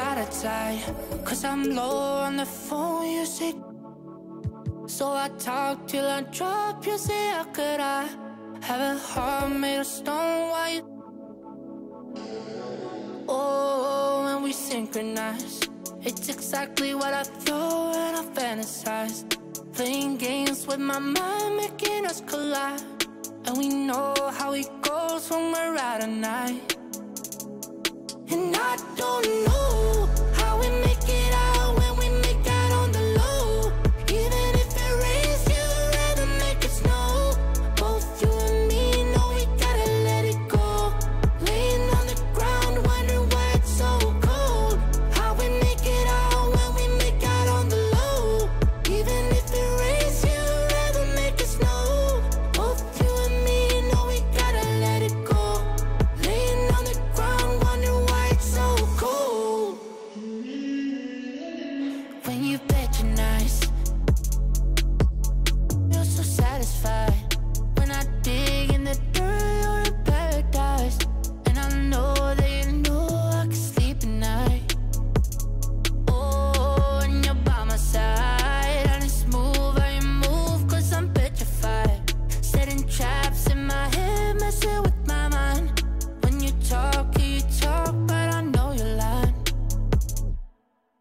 out of time, 'cause I'm low on the phone, you say. So I talk till I drop, you say, how could I have a heart made of stone? Why you? Oh, when we synchronize, it's exactly what I thought and I fantasize. Playing games with my mind, making us collide. And we know how it goes when we're out at night. And I don't know how we make it out when we make out on the low. Even if it rains, you'd rather make it snow. Both you and me know we gotta let it go. Laying on the ground, wondering why it's so cold. How we make it out when we make out on the low. Even if it rains, you'd rather make it snow. Both you and me know we gotta let it go. Laying on the ground, wondering why it's so cold. When you patronize, you're so satisfied. When I dig in the dirt, you're in paradise. And I know that you know I can sleep at night. Oh, and you're by my side, and it's smooth how you move, 'cause I'm petrified. Setting traps in my head, messing with my mind. When you talk, but I know you're lying.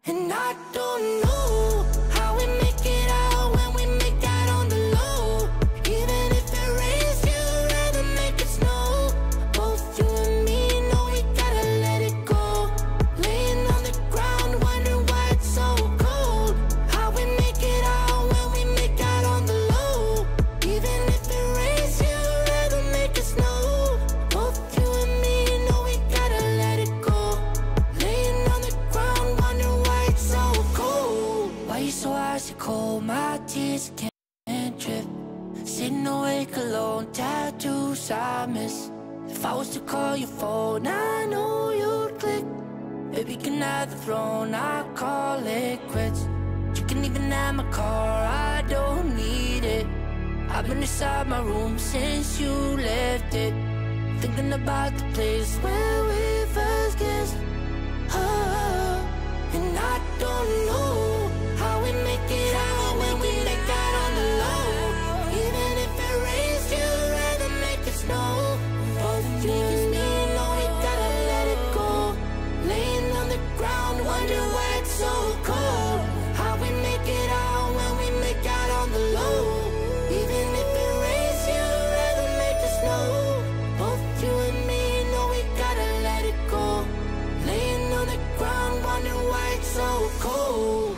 And I don't know how we make it out when we make out on the low. Even if it rains, you'd rather make it snow. Both you and me know we gotta let it go. Laying on the ground, wondering why it's so cold. How we make it out when we make out on the low. Even if it rains, you'd rather make it snow. Both you and me know we gotta let it go. Laying on the ground, wondering why it's so cold. Why you so icy cold? My tears can't drip. Sitting awake alone, tattoos I miss. If I was to call your phone, I know you'd click. Baby, can I have the throne? I call it quits. You can even have my car, I don't need it. I've been inside my room since you left it, thinking about the place where we first kissed. Oh, and I don't know how we make it out when we make out on the low. Even if it rains, you'd rather make it snow. Both you and me know we gotta let it go. Laying on the ground, wondering why it's so cold. How we make it out when we make out on the low. Even if it rains, you'd rather make it snow. Both you and me know we gotta let it go. Laying on the ground, wondering why it's so cold.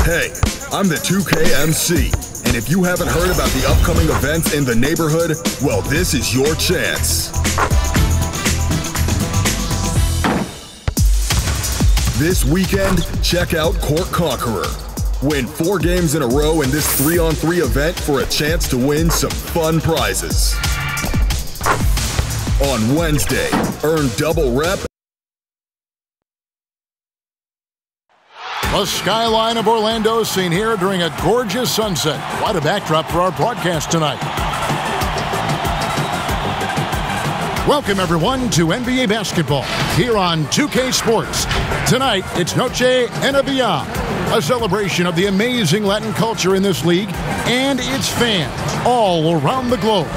Hey, I'm the 2K MC, and if you haven't heard about the upcoming events in the neighborhood, well, this is your chance. This weekend, check out Court Conqueror. Win 4 games in a row in this 3-on-3 event for a chance to win some fun prizes. On Wednesday, earn double rep. The skyline of Orlando seen here during a gorgeous sunset. Quite a backdrop for our broadcast tonight. Welcome, everyone, to NBA basketball here on 2K Sports. Tonight, it's Noche Enavia, a celebration of the amazing Latin culture in this league and its fans all around the globe.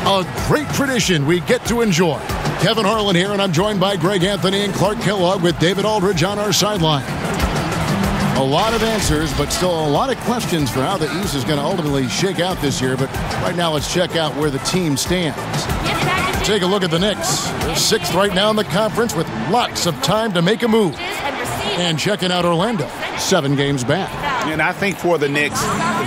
A great tradition we get to enjoy. Kevin Harlan here, and I'm joined by Greg Anthony and Clark Kellogg with David Aldridge on our sideline. A lot of answers, but still a lot of questions for how the East is going to ultimately shake out this year. But right now, let's check out where the team stands. Take a look at the Knicks. They're 6th right now in the conference with lots of time to make a move. And checking out Orlando, 7 games back. And I think for the Knicks,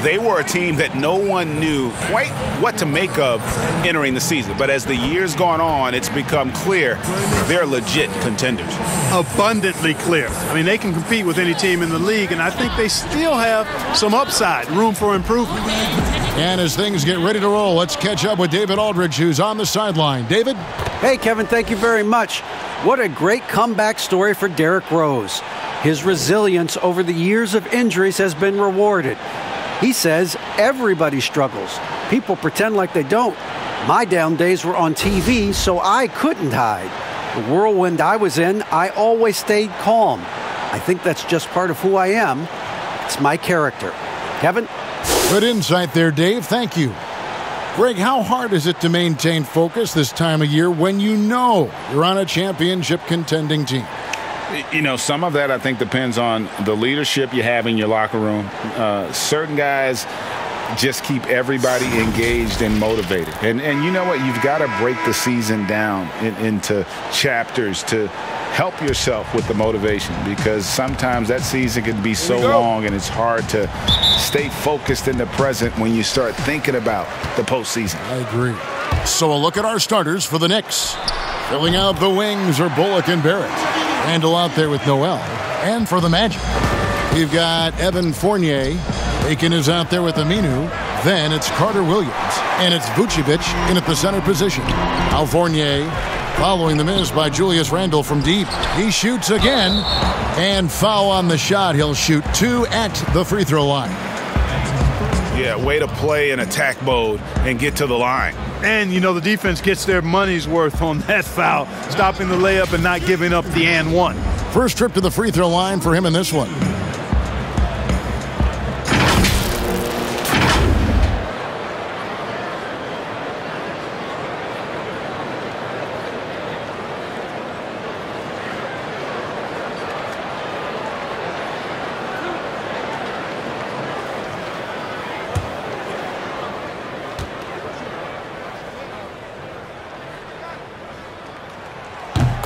they were a team that no one knew quite what to make of entering the season. But as the year's gone on, it's become clear they're legit contenders. Abundantly clear. I mean, they can compete with any team in the league, and I think they still have some upside, room for improvement. And as things get ready to roll, let's catch up with David Aldridge, who's on the sideline. David? Hey, Kevin, thank you very much. What a great comeback story for Derrick Rose. His resilience over the years of injuries has been rewarded. He says everybody struggles. People pretend like they don't. My down days were on TV, so I couldn't hide. The whirlwind I was in, I always stayed calm. I think that's just part of who I am. It's my character. Kevin? Good insight there, Dave. Thank you. Greg, how hard is it to maintain focus this time of year when you know you're on a championship contending team? You know, some of that I think depends on the leadership you have in your locker room. Certain guys just keep everybody engaged and motivated. And you know what? You've got to break the season down into chapters to help yourself with the motivation, because sometimes that season can be so long and it's hard to stay focused in the present when you start thinking about the postseason. I agree. So a look at our starters for the Knicks. Filling out the wings are Bullock and Barrett. Randall out there with Noel. And for the Magic, we've got Evan Fournier. Aiken is out there with Aminu. Then it's Carter Williams. And it's Vucevic in at the center position. Al Fournier following the miss by Julius Randle from deep. He shoots again. And foul on the shot. He'll shoot 2 at the free throw line. Yeah, way to play in attack mode and get to the line. And, you know, the defense gets their money's worth on that foul, stopping the layup and not giving up the and one. First trip to the free throw line for him in this one.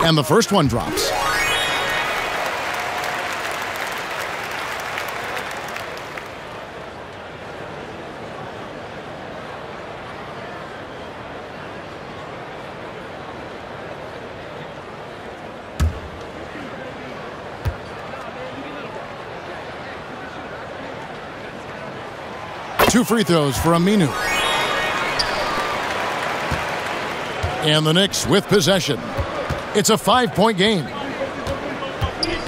And the first one drops. Two free throws for Aminu. And the Knicks with possession. It's a 5-point game.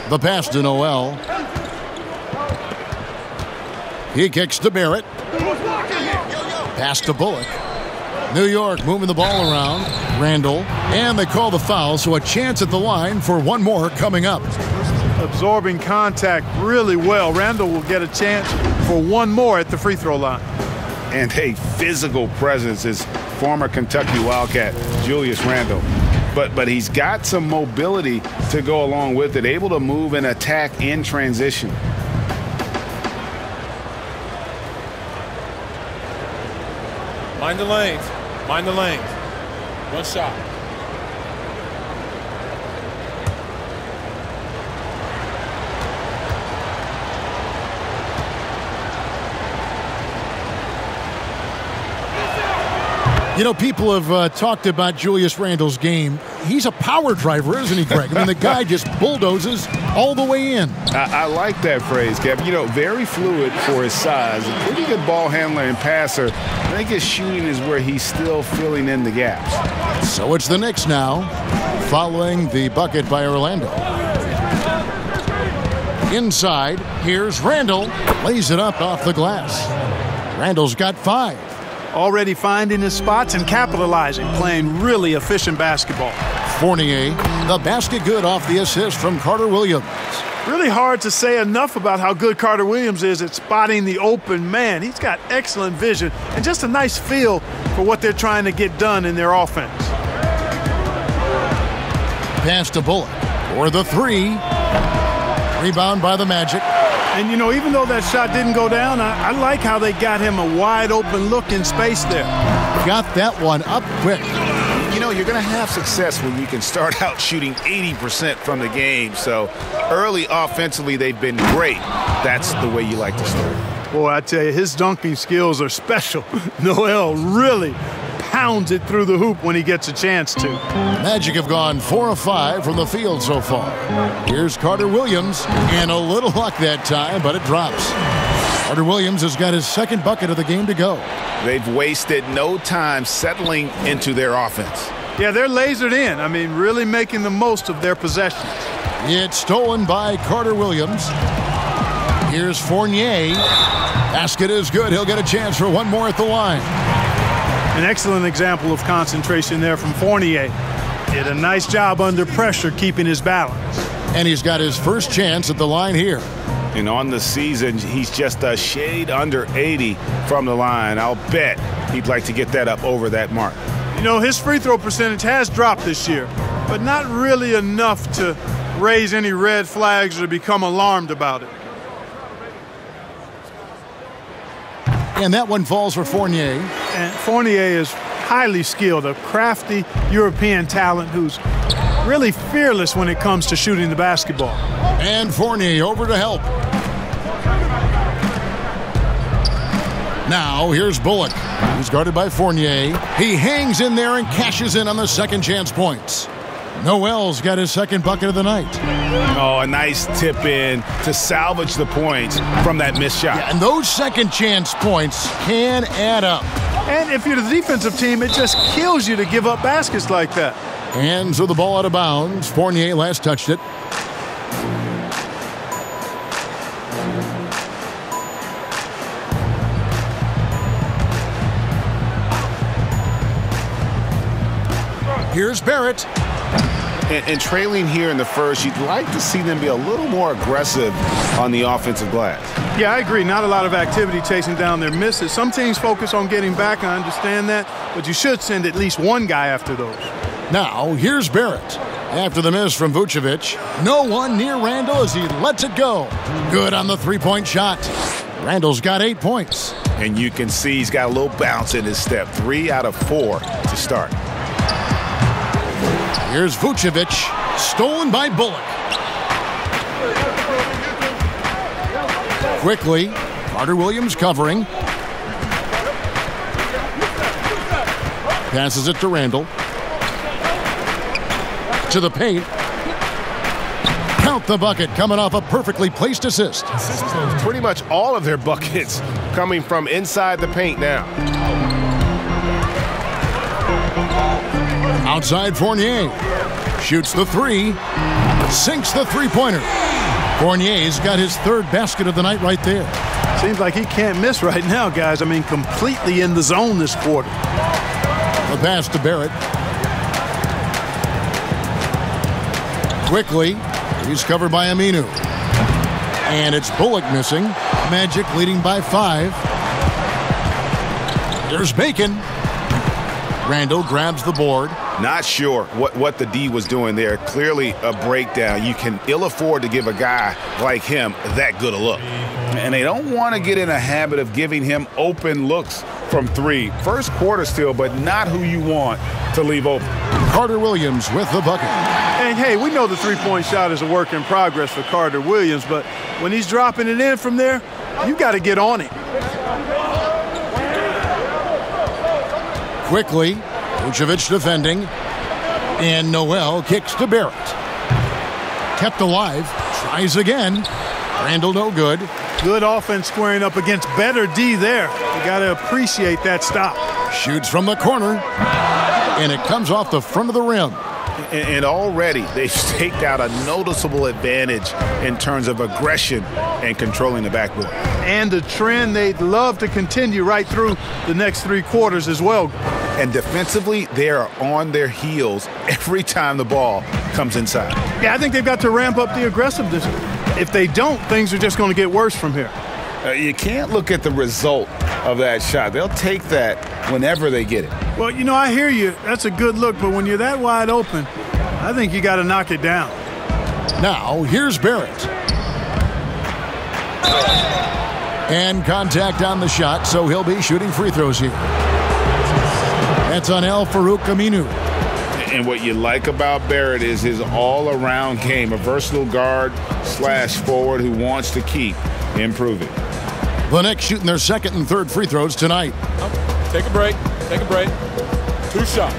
The pass to Noel. He kicks to Barrett. Pass to Bullock. New York moving the ball around. Randall. And they call the foul, so a chance at the line for one more coming up. Absorbing contact really well. Randall will get a chance for one more at the free throw line. And a physical presence is former Kentucky Wildcat Julius Randle. But he's got some mobility to go along with it, able to move and attack in transition. Mind the lanes. Mind the lanes. One shot. You know, people have talked about Julius Randle's game. He's a power driver, isn't he, Greg? I mean, the guy just bulldozes all the way in. I like that phrase, Kevin. You know, very fluid for his size. A pretty good ball handler and passer. I think his shooting is where he's still filling in the gaps. So it's the Knicks now, following the bucket by Orlando. Inside, here's Randle. Lays it up off the glass. Randle's got 5. Already finding his spots and capitalizing, playing really efficient basketball. Fournier, the basket good off the assist from Carter Williams. Really hard to say enough about how good Carter Williams is at spotting the open man. He's got excellent vision and just a nice feel for what they're trying to get done in their offense. Pass to Bullock for the 3. Rebound by the Magic. And, you know, even though that shot didn't go down, I like how they got him a wide-open look in space there. Got that one up quick. You know, you're going to have success when you can start out shooting 80% from the game. So early offensively, they've been great. That's the way you like to start. Boy, I tell you, his dunking skills are special. Noel really pounds it through the hoop when he gets a chance to. Magic have gone 4 of 5 from the field so far. Here's Carter Williams, and a little luck that time, but it drops. Carter Williams has got his second bucket of the game to go. They've wasted no time settling into their offense. Yeah, they're lasered in. I mean, really making the most of their possessions. It's stolen by Carter Williams. Here's Fournier. Basket is good. He'll get a chance for one more at the line. An excellent example of concentration there from Fournier. Did a nice job under pressure keeping his balance. And he's got his first chance at the line here. And on the season, he's just a shade under 80 from the line. I'll bet he'd like to get that up over that mark. You know, his free throw percentage has dropped this year, but not really enough to raise any red flags or become alarmed about it. And that one falls for Fournier. And Fournier is highly skilled, a crafty European talent who's really fearless when it comes to shooting the basketball. And Fournier over to help. Now here's Bullock. He's guarded by Fournier. He hangs in there and cashes in on the second chance points. Noel's got his second bucket of the night. Oh, a nice tip in to salvage the points from that missed shot. Yeah, and those second chance points can add up. And if you're the defensive team, it just kills you to give up baskets like that. And so the ball out of bounds. Fournier last touched it. Here's Barrett. And trailing here in the first, you'd like to see them be a little more aggressive on the offensive glass. Yeah, I agree. Not a lot of activity chasing down their misses. Some teams focus on getting back. I understand that. But you should send at least one guy after those. Now, here's Barrett. After the miss from Vucevic, no one near Randall as he lets it go. Good on the three-point shot. Randall's got 8 points. And you can see he's got a little bounce in his step. 3 out of 4 to start. Here's Vucevic, stolen by Bullock. Quickly, Carter Williams covering. Passes it to Randall. To the paint. Count the bucket, coming off a perfectly placed assist. Pretty much all of their buckets coming from inside the paint now. Outside Fournier. Shoots the three. Sinks the three-pointer. Fournier's got his third basket of the night right there. Seems like he can't miss right now, guys. I mean, completely in the zone this quarter. The pass to Barrett. Quickly, he's covered by Aminu. And it's Bullock missing. Magic leading by 5. There's Bacon. Randall grabs the board. Not sure what the D was doing there. Clearly a breakdown. You can ill afford to give a guy like him that good a look. And they don't want to get in a habit of giving him open looks from 3. First quarter still, but not who you want to leave open. Carter Williams with the bucket. And hey, we know the three-point shot is a work in progress for Carter Williams, but when he's dropping it in from there, you got to get on it. Quickly, Vucevic defending, and Noel kicks to Barrett. Kept alive, tries again. Randall no good. Good offense squaring up against better D there. You got to appreciate that stop. Shoots from the corner, and it comes off the front of the rim. And already they've staked out a noticeable advantage in terms of aggression and controlling the backboard. And a trend they'd love to continue right through the next 3 quarters as well. And defensively, they are on their heels every time the ball comes inside. Yeah, I think they've got to ramp up the aggressiveness. If they don't, things are just going to get worse from here. You can't look at the result of that shot. They'll take that whenever they get it. Well, you know, I hear you. That's a good look, but when you're that wide open, I think you got to knock it down. Now, here's Barrett. And contact on the shot, so he'll be shooting free throws here. That's on Al-Farouq Aminu. And what you like about Barrett is his all-around game, a versatile guard/forward who wants to keep improving. The Knicks shooting their second and third free throws tonight. Take a break. Take a break. 2 shots.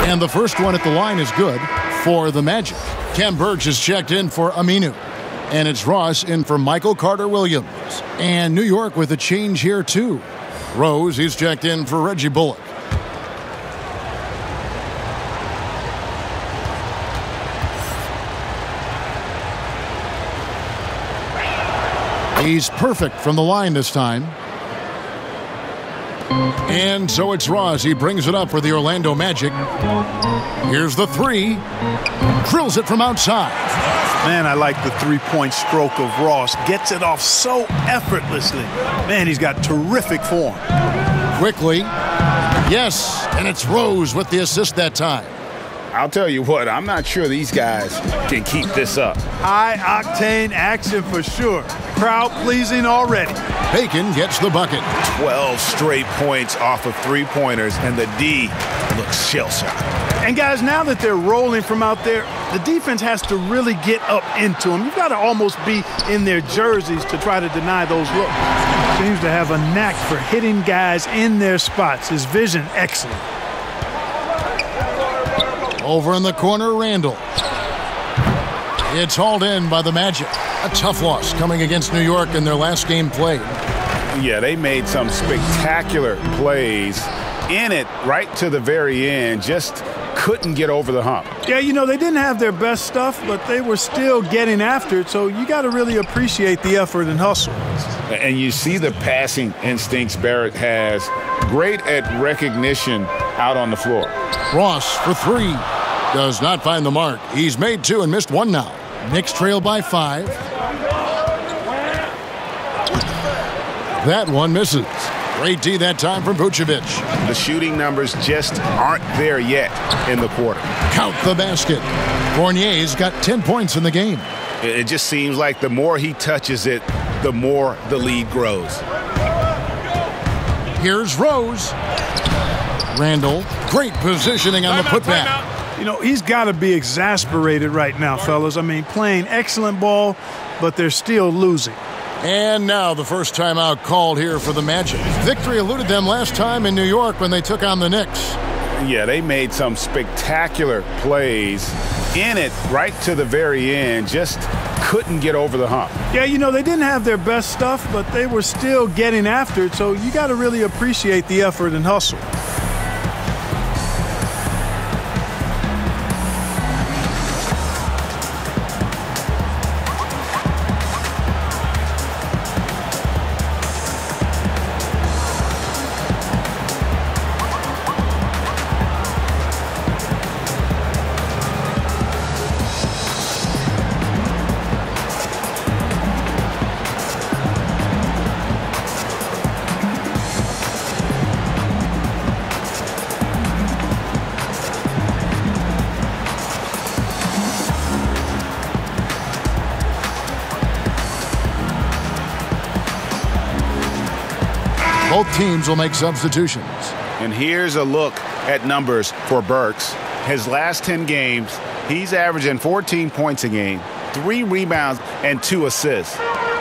And the first one at the line is good for the Magic. Kem Birch is checked in for Aminu. And it's Ross in for Michael Carter-Williams. And New York with a change here, too. Rose, he's checked in for Reggie Bullock. He's perfect from the line this time. And so it's Ross. He brings it up for the Orlando Magic. Here's the three. Drills it from outside. Man, I like the three-point stroke of Ross. Gets it off so effortlessly. Man, he's got terrific form. Quickly. Yes, and it's Rose with the assist that time. I'll tell you what, I'm not sure these guys can keep this up. High-octane action for sure. Crowd-pleasing already. Bacon gets the bucket. 12 straight points off of three-pointers, and the D looks shell-shocked. And guys, now that they're rolling from out there, the defense has to really get up into them. You've got to almost be in their jerseys to try to deny those looks. Seems to have a knack for hitting guys in their spots. His vision, excellent. Over in the corner, Randall. It's hauled in by the Magic. A tough loss coming against New York in their last game played. Yeah, they made some spectacular plays in it right to the very end. Just couldn't get over the hump. Yeah, you know, they didn't have their best stuff, but they were still getting after it, so you got to really appreciate the effort and hustle. And you see the passing instincts Barrett has. Great at recognition out on the floor. Ross for three. Does not find the mark. He's made two and missed one now. Knicks trail by 5. That one misses. Great D that time from Vucevic. The shooting numbers just aren't there yet in the quarter. Count the basket. Fournier's got 10 points in the game. It just seems like the more he touches it, the more the lead grows. Here's Rose. Randall, great positioning on the putback. You know, he's got to be exasperated right now, fellas. I mean, playing excellent ball, but they're still losing. And now the first timeout called here for the Magic. Victory eluded them last time in New York when they took on the Knicks. Yeah, they made some spectacular plays in it right to the very end. Just couldn't get over the hump. Yeah, you know, they didn't have their best stuff, but they were still getting after it, so you got to really appreciate the effort and hustle. Both teams will make substitutions. And here's a look at numbers for Burks. His last 10 games, he's averaging 14 points a game, 3 rebounds, and 2 assists.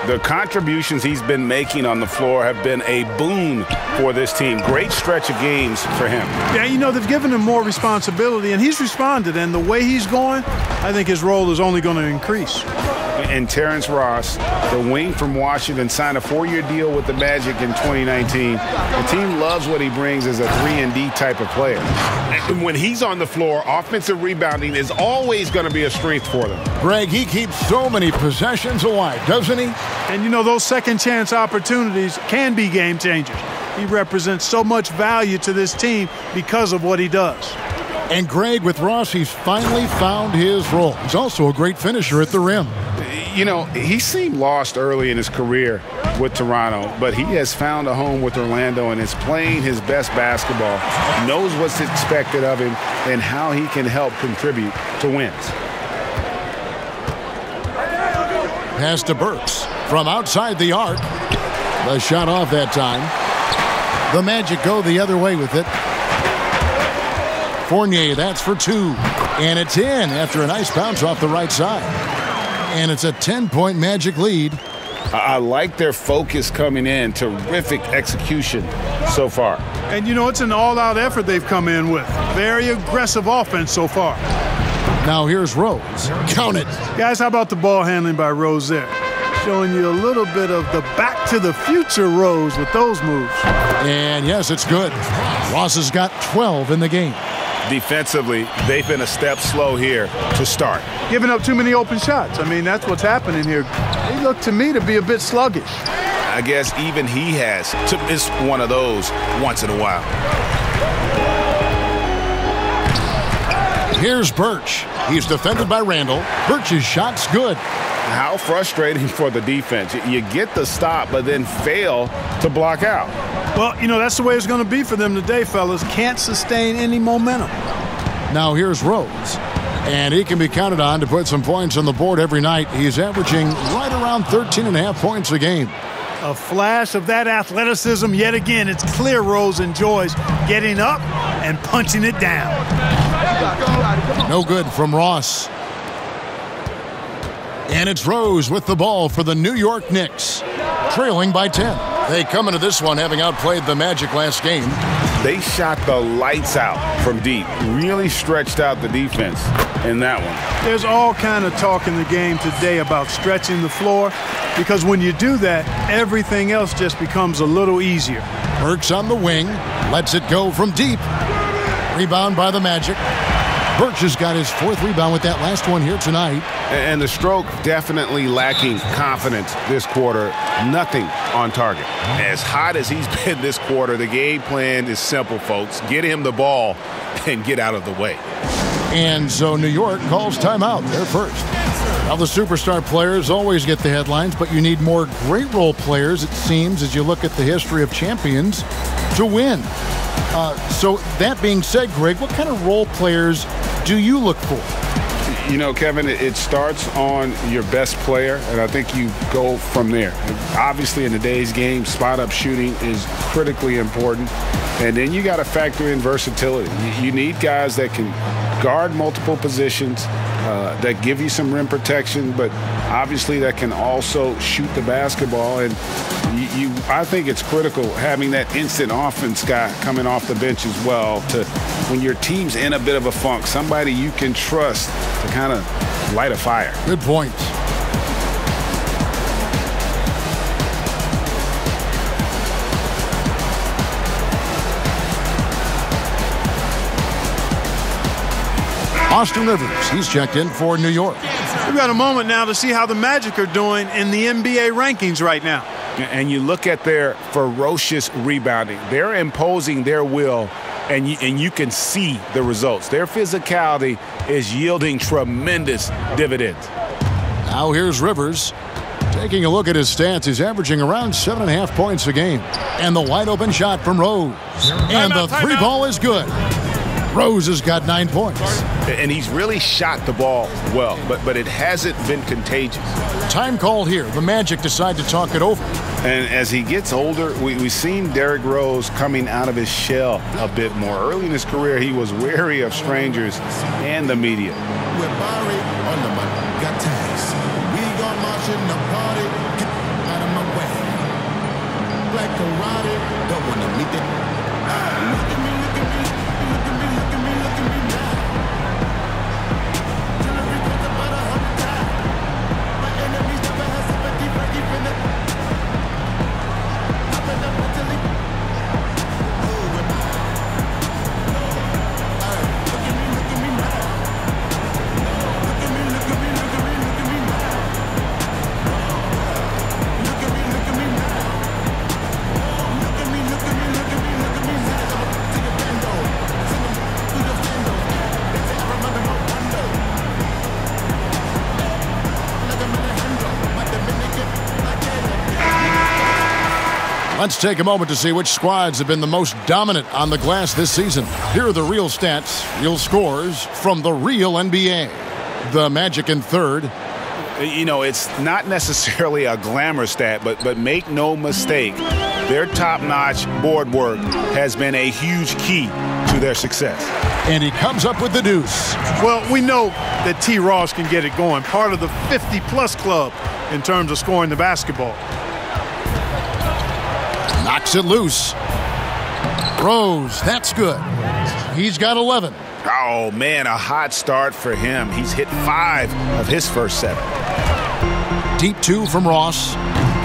The contributions he's been making on the floor have been a boon for this team. Great stretch of games for him. Yeah, you know, they've given him more responsibility, and he's responded. And the way he's going, I think his role is only going to increase. And Terrence Ross, the wing from Washington, signed a 4-year deal with the Magic in 2019. The team loves what he brings as a 3-and-D type of player. And when he's on the floor, offensive rebounding is always going to be a strength for them. Greg, he keeps so many possessions alive, doesn't he? And, you know, those second-chance opportunities can be game changers. He represents so much value to this team because of what he does. And Greg, with Ross, he's finally found his role. He's also a great finisher at the rim. You know, he seemed lost early in his career with Toronto, but he has found a home with Orlando and is playing his best basketball, knows what's expected of him, and how he can help contribute to wins. Pass to Burks from outside the arc. The shot off that time. The Magic go the other way with it. Fournier, that's for 2. And it's in after a nice bounce off the right side. And it's a 10-point Magic lead. I like their focus coming in. Terrific execution so far. And, you know, it's an all-out effort they've come in with. Very aggressive offense so far. Now here's Rose. Count it. Guys, how about the ball handling by Rose there? Showing you a little bit of the back-to-the-future Rose with those moves. And, yes, it's good. Ross has got 12 in the game. Defensively, they've been a step slow here to start. Giving up too many open shots. I mean, that's what's happening here. They look to me to be a bit sluggish. I guess even he has. It's one of those once in a while. Here's Birch. He's defended by Randall. Birch's shot's good. How frustrating for the defense. You get the stop, but then fail to block out. Well, that's the way it's going to be for them today, fellas. Can't sustain any momentum. Now here's Rose. And he can be counted on to put some points on the board every night. He's averaging right around 13.5 points a game. A flash of that athleticism yet again. It's clear Rose enjoys getting up and punching it down. No good from Ross. And it's Rose with the ball for the New York Knicks, trailing by 10. They come into this one having outplayed the Magic last game. They shot the lights out from deep, really stretched out the defense in that one. There's all kind of talk in the game today about stretching the floor, because when you do that, everything else just becomes a little easier. Burks on the wing, lets it go from deep. Rebound by the Magic. Birch has got his 4th rebound with that last one here tonight. And the stroke definitely lacking confidence this quarter. Nothing on target. As hot as he's been this quarter, the game plan is simple, folks. Get him the ball and get out of the way. And so New York calls timeout. They're first. Now the superstar players always get the headlines, but you need more great role players, it seems, as you look at the history of champions, to win. So that being said, Greg, what kind of role players do you look for? Kevin, it starts on your best player, and I think you go from there. Obviously, in today's game, spot-up shooting is critically important, and then you got to factor in versatility. You need guys that can guard multiple positions, that give you some rim protection, but obviously that can also shoot the basketball. And I think it's critical having that instant offense guy coming off the bench as well, to when your team's in a bit of a funk, somebody you can trust to kind of light a fire. Good point. Austin Rivers, he's checked in for New York. We've got a moment now to see how the Magic are doing in the NBA rankings right now. And you look at their ferocious rebounding. They're imposing their will, and you can see the results. Their physicality is yielding tremendous dividends. Now here's Rivers. Taking a look at his stats, he's averaging around 7.5 points a game. And the wide open shot from Rose. And the three ball is good. Rose has got 9 points. And he's really shot the ball well, but it hasn't been contagious. Time called here. The Magic decide to talk it over. And as he gets older, we've seen Derrick Rose coming out of his shell a bit more. Early in his career, he was wary of strangers and the media. We're Barry on the money, got tags. We gon' march in the party, get out of my way. Black karate, don't wanna meet it. Look at me, look at me, look at me, look at me, look at me now. Hillary was about 100 times. My enemies never had sympathy for keeping it. I've been up until it. Look at me now. Look at me, look at me, look at me, look at me, look at me now. Look at me, look at me now. Look at me, look at me, look at me, look at me now. Take a bando, send them through the window. They say I remember no wonder. Like I'm in a handle, my Dominican, I get it. Let's take a moment to see which squads have been the most dominant on the glass this season. Here are the real stats, real scores from the real NBA. The Magic in third. It's not necessarily a glamour stat, but make no mistake, their top-notch board work has been a huge key to their success. And he comes up with the deuce. Well, we know that T. Ross can get it going. Part of the 50-plus club in terms of scoring the basketball. Knocks it loose. Rose, that's good. He's got 11. Oh, man, a hot start for him. He's hit 5 of his first 7. Deep 2 from Ross.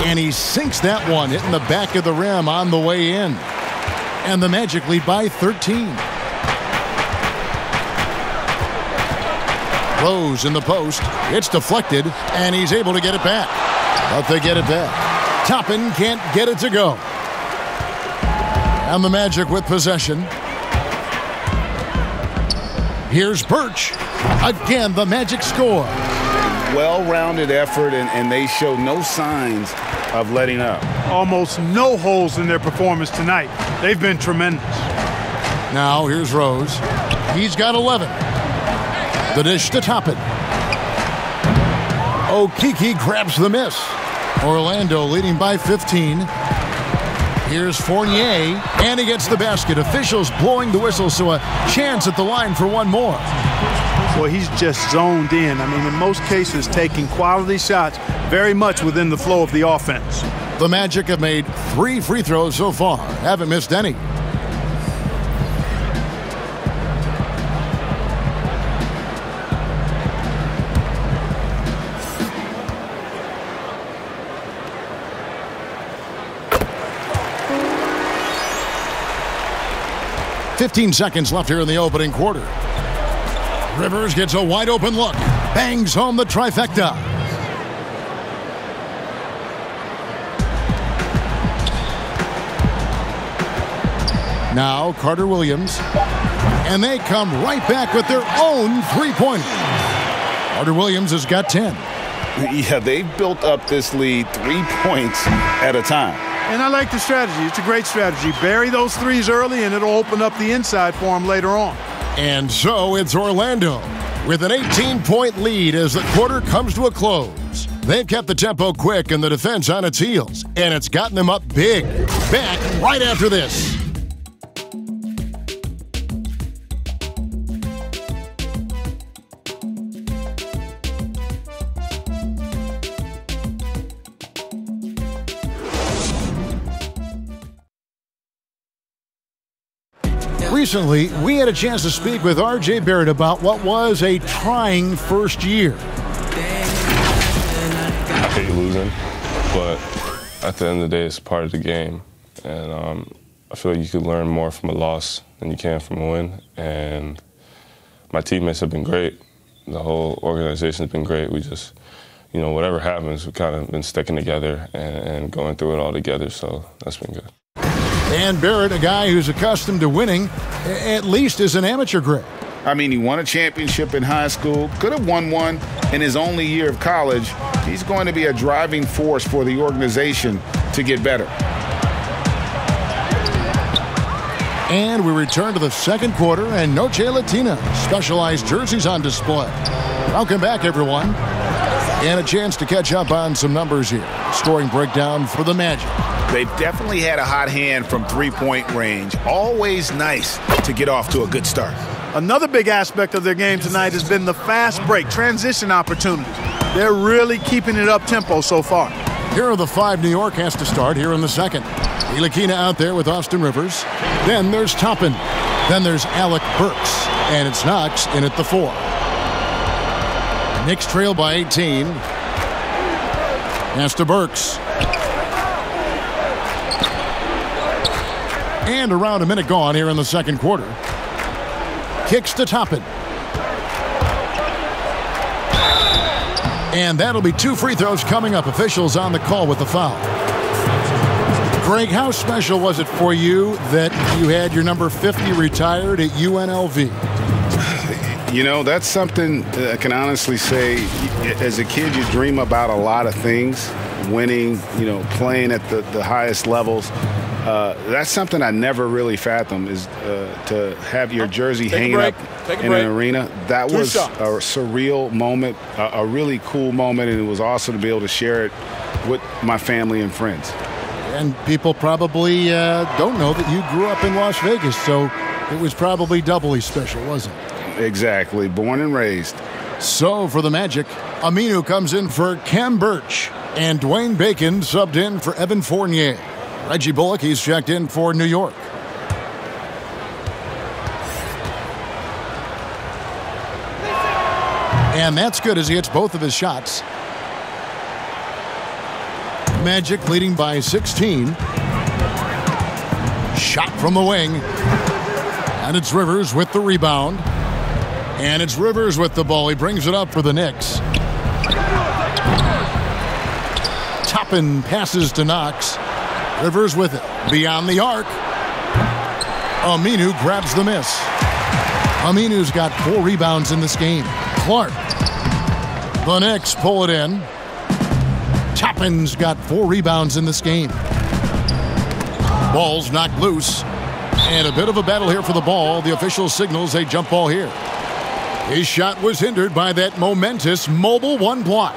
And he sinks that one, hitting the back of the rim on the way in. And the Magic lead by 13. Rose in the post. It's deflected, and he's able to get it back. But they get it back. Toppin can't get it to go. And the Magic with possession. Here's Birch. Again, the Magic score. Well-rounded effort, and they show no signs of letting up. Almost no holes in their performance tonight. They've been tremendous. Now here's Rose. He's got 11. The dish to Toppin. Okeke grabs the miss. Orlando leading by 15. Here's Fournier, and he gets the basket. Officials blowing the whistle, so a chance at the line for one more. Well, he's just zoned in. I mean, in most cases, taking quality shots very much within the flow of the offense. The Magic have made 3 free throws so far. Haven't missed any. "15 seconds left here in the opening quarter. Rivers gets a wide open look. Bangs home the trifecta. Now Carter Williams. And they come right back with their own three-pointer. Carter Williams has got 10. Yeah, they've built up this lead 3 points at a time. And I like the strategy. It's a great strategy. Bury those threes early, and it'll open up the inside for them later on. And so it's Orlando with an 18-point lead as the quarter comes to a close. They've kept the tempo quick and the defense on its heels, and it's gotten them up big. Back right after this. Recently, we had a chance to speak with R.J. Barrett about what was a trying first year. I hate losing, but at the end of the day, it's part of the game. And I feel like you could learn more from a loss than you can from a win. And my teammates have been great. The whole organization has been great. We just, whatever happens, we've kind of been sticking together and going through it all together, so that's been good. And Barrett, a guy who's accustomed to winning, at least as an amateur grade. I mean, he won a championship in high school, could have won one in his only year of college. He's going to be a driving force for the organization to get better. And we return to the second quarter, and Noche Latina specialized jerseys on display. Welcome back, everyone. And a chance to catch up on some numbers here. Scoring breakdown for the Magic. They've definitely had a hot hand from three-point range. Always nice to get off to a good start. Another big aspect of their game tonight has been the fast break, transition opportunities. They're really keeping it up-tempo so far. Here are the 5 New York has to start here in the second. Ilakina out there with Austin Rivers. Then there's Toppin. Then there's Alec Burks. And it's Knox in at the 4. Knicks trail by 18. Pass to Burks. And around a minute gone here in the second quarter. Kicks to Toppin. And that'll be 2 free throws coming up. Officials on the call with the foul. Greg, how special was it for you that you had your number 50 retired at UNLV? That's something I can honestly say. As a kid, you dream about a lot of things. Winning, playing at the highest levels. That's something I never really fathomed, is to have your jersey hanging up in an arena. That was a surreal moment, a really cool moment, and it was awesome to be able to share it with my family and friends. And people probably don't know that you grew up in Las Vegas, so it was probably doubly special, wasn't it? Exactly. Born and raised. So for the Magic, Aminu comes in for Cam Birch, and Dwayne Bacon subbed in for Evan Fournier. Reggie Bullock, he's checked in for New York. And that's good as he hits both of his shots. Magic leading by 16. Shot from the wing. And it's Rivers with the rebound. And it's Rivers with the ball. He brings it up for the Knicks. Toppin passes to Knox. Rivers with it. Beyond the arc. Aminu grabs the miss. Aminu's got 4 rebounds in this game. Clark. The Knicks pull it in. Toppin's got 4 rebounds in this game. Ball's knocked loose. And a bit of a battle here for the ball. The official signals a jump ball here. His shot was hindered by that momentous mobile 1 block.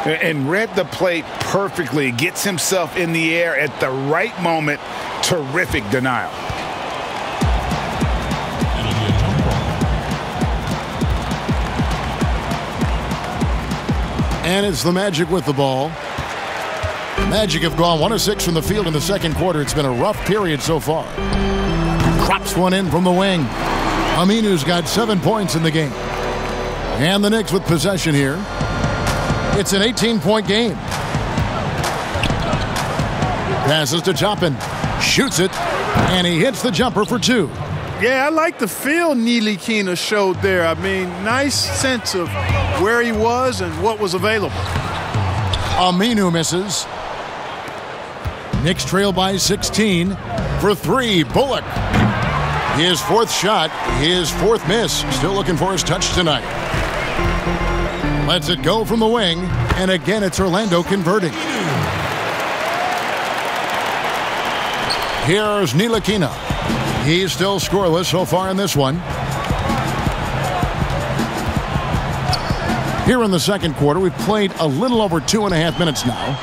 And read the plate perfectly. Gets himself in the air at the right moment. Terrific denial. And it's the Magic with the ball. The Magic have gone 1 of 6 from the field in the second quarter. It's been a rough period so far. Drops one in from the wing. Aminu's got 7 points in the game. And the Knicks with possession here. It's an 18-point game. Passes to Toppin. Shoots it. And he hits the jumper for 2. Yeah, I like the feel Ntilikina showed there. I mean, nice sense of where he was and what was available. Aminu misses. Knicks trail by 16 for 3. Bullock. His 4th shot, his 4th miss. Still looking for his touch tonight. Lets it go from the wing, and again it's Orlando converting. Here's Ntilikina. He's still scoreless so far in this one. Here in the second quarter, we've played a little over 2.5 minutes now.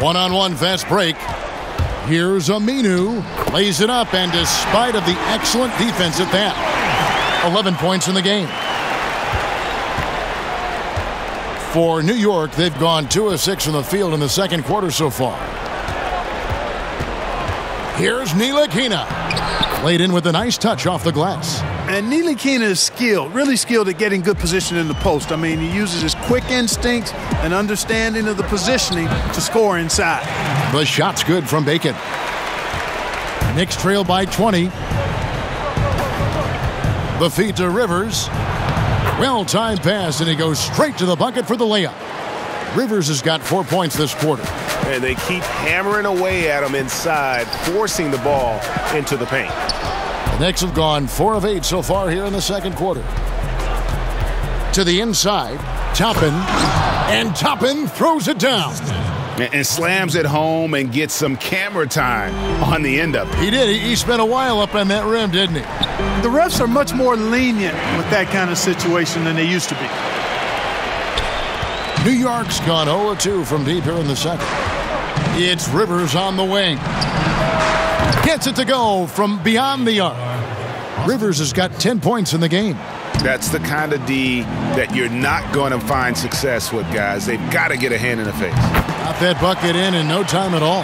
One-on-one fast break. Here's Aminu. Lays it up, and despite of the excellent defense at that, 11 points in the game. For New York, they've gone 2 of 6 from the field in the second quarter so far. Here's Ntilikina. Played in with a nice touch off the glass. And Ntilikina is skilled, really skilled at getting good position in the post. I mean, he uses his quick instincts and understanding of the positioning to score inside. The shot's good from Bacon. Knicks trail by 20. The feed to Rivers. Well-timed pass, and he goes straight to the bucket for the layup. Rivers has got 4 points this quarter. And they keep hammering away at him inside, forcing the ball into the paint. The Knicks have gone 4 of 8 so far here in the second quarter. To the inside, Toppin, and Toppin throws it down. And slams it home and gets some camera time on the end of it. He did. He spent a while up on that rim, didn't he? The refs are much more lenient with that kind of situation than they used to be. New York's gone 0-2 from deep here in the second. It's Rivers on the wing. Gets it to go from beyond the arc. Rivers has got 10 points in the game. That's the kind of D that you're not going to find success with, guys. They've got to get a hand in the face. Got that bucket in no time at all.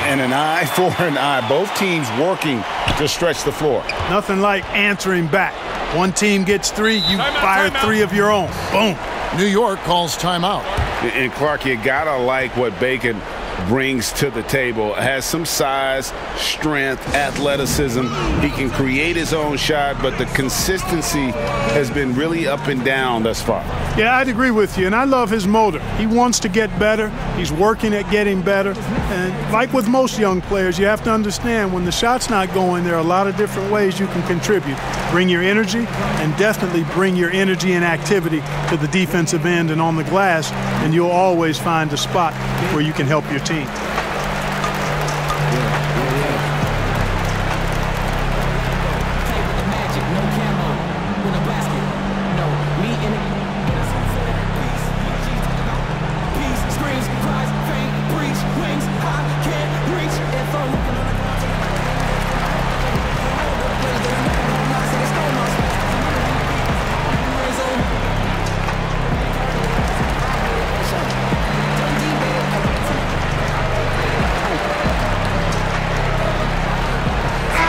And an eye for an eye. Both teams working to stretch the floor. Nothing like answering back. One team gets 3, you fire 3 of your own. Boom. New York calls timeout. And Clark, you gotta like what Bacon brings to the table. Has some size, strength, athleticism. He can create his own shot, but the consistency has been really up and down thus far. Yeah, I'd agree with you, and I love his motor. He wants to get better. He's working at getting better. And like with most young players, you have to understand when the shot's not going, there are a lot of different ways you can contribute. Bring your energy, and definitely bring your energy and activity to the defensive end and on the glass, and you'll always find a spot where you can help your team.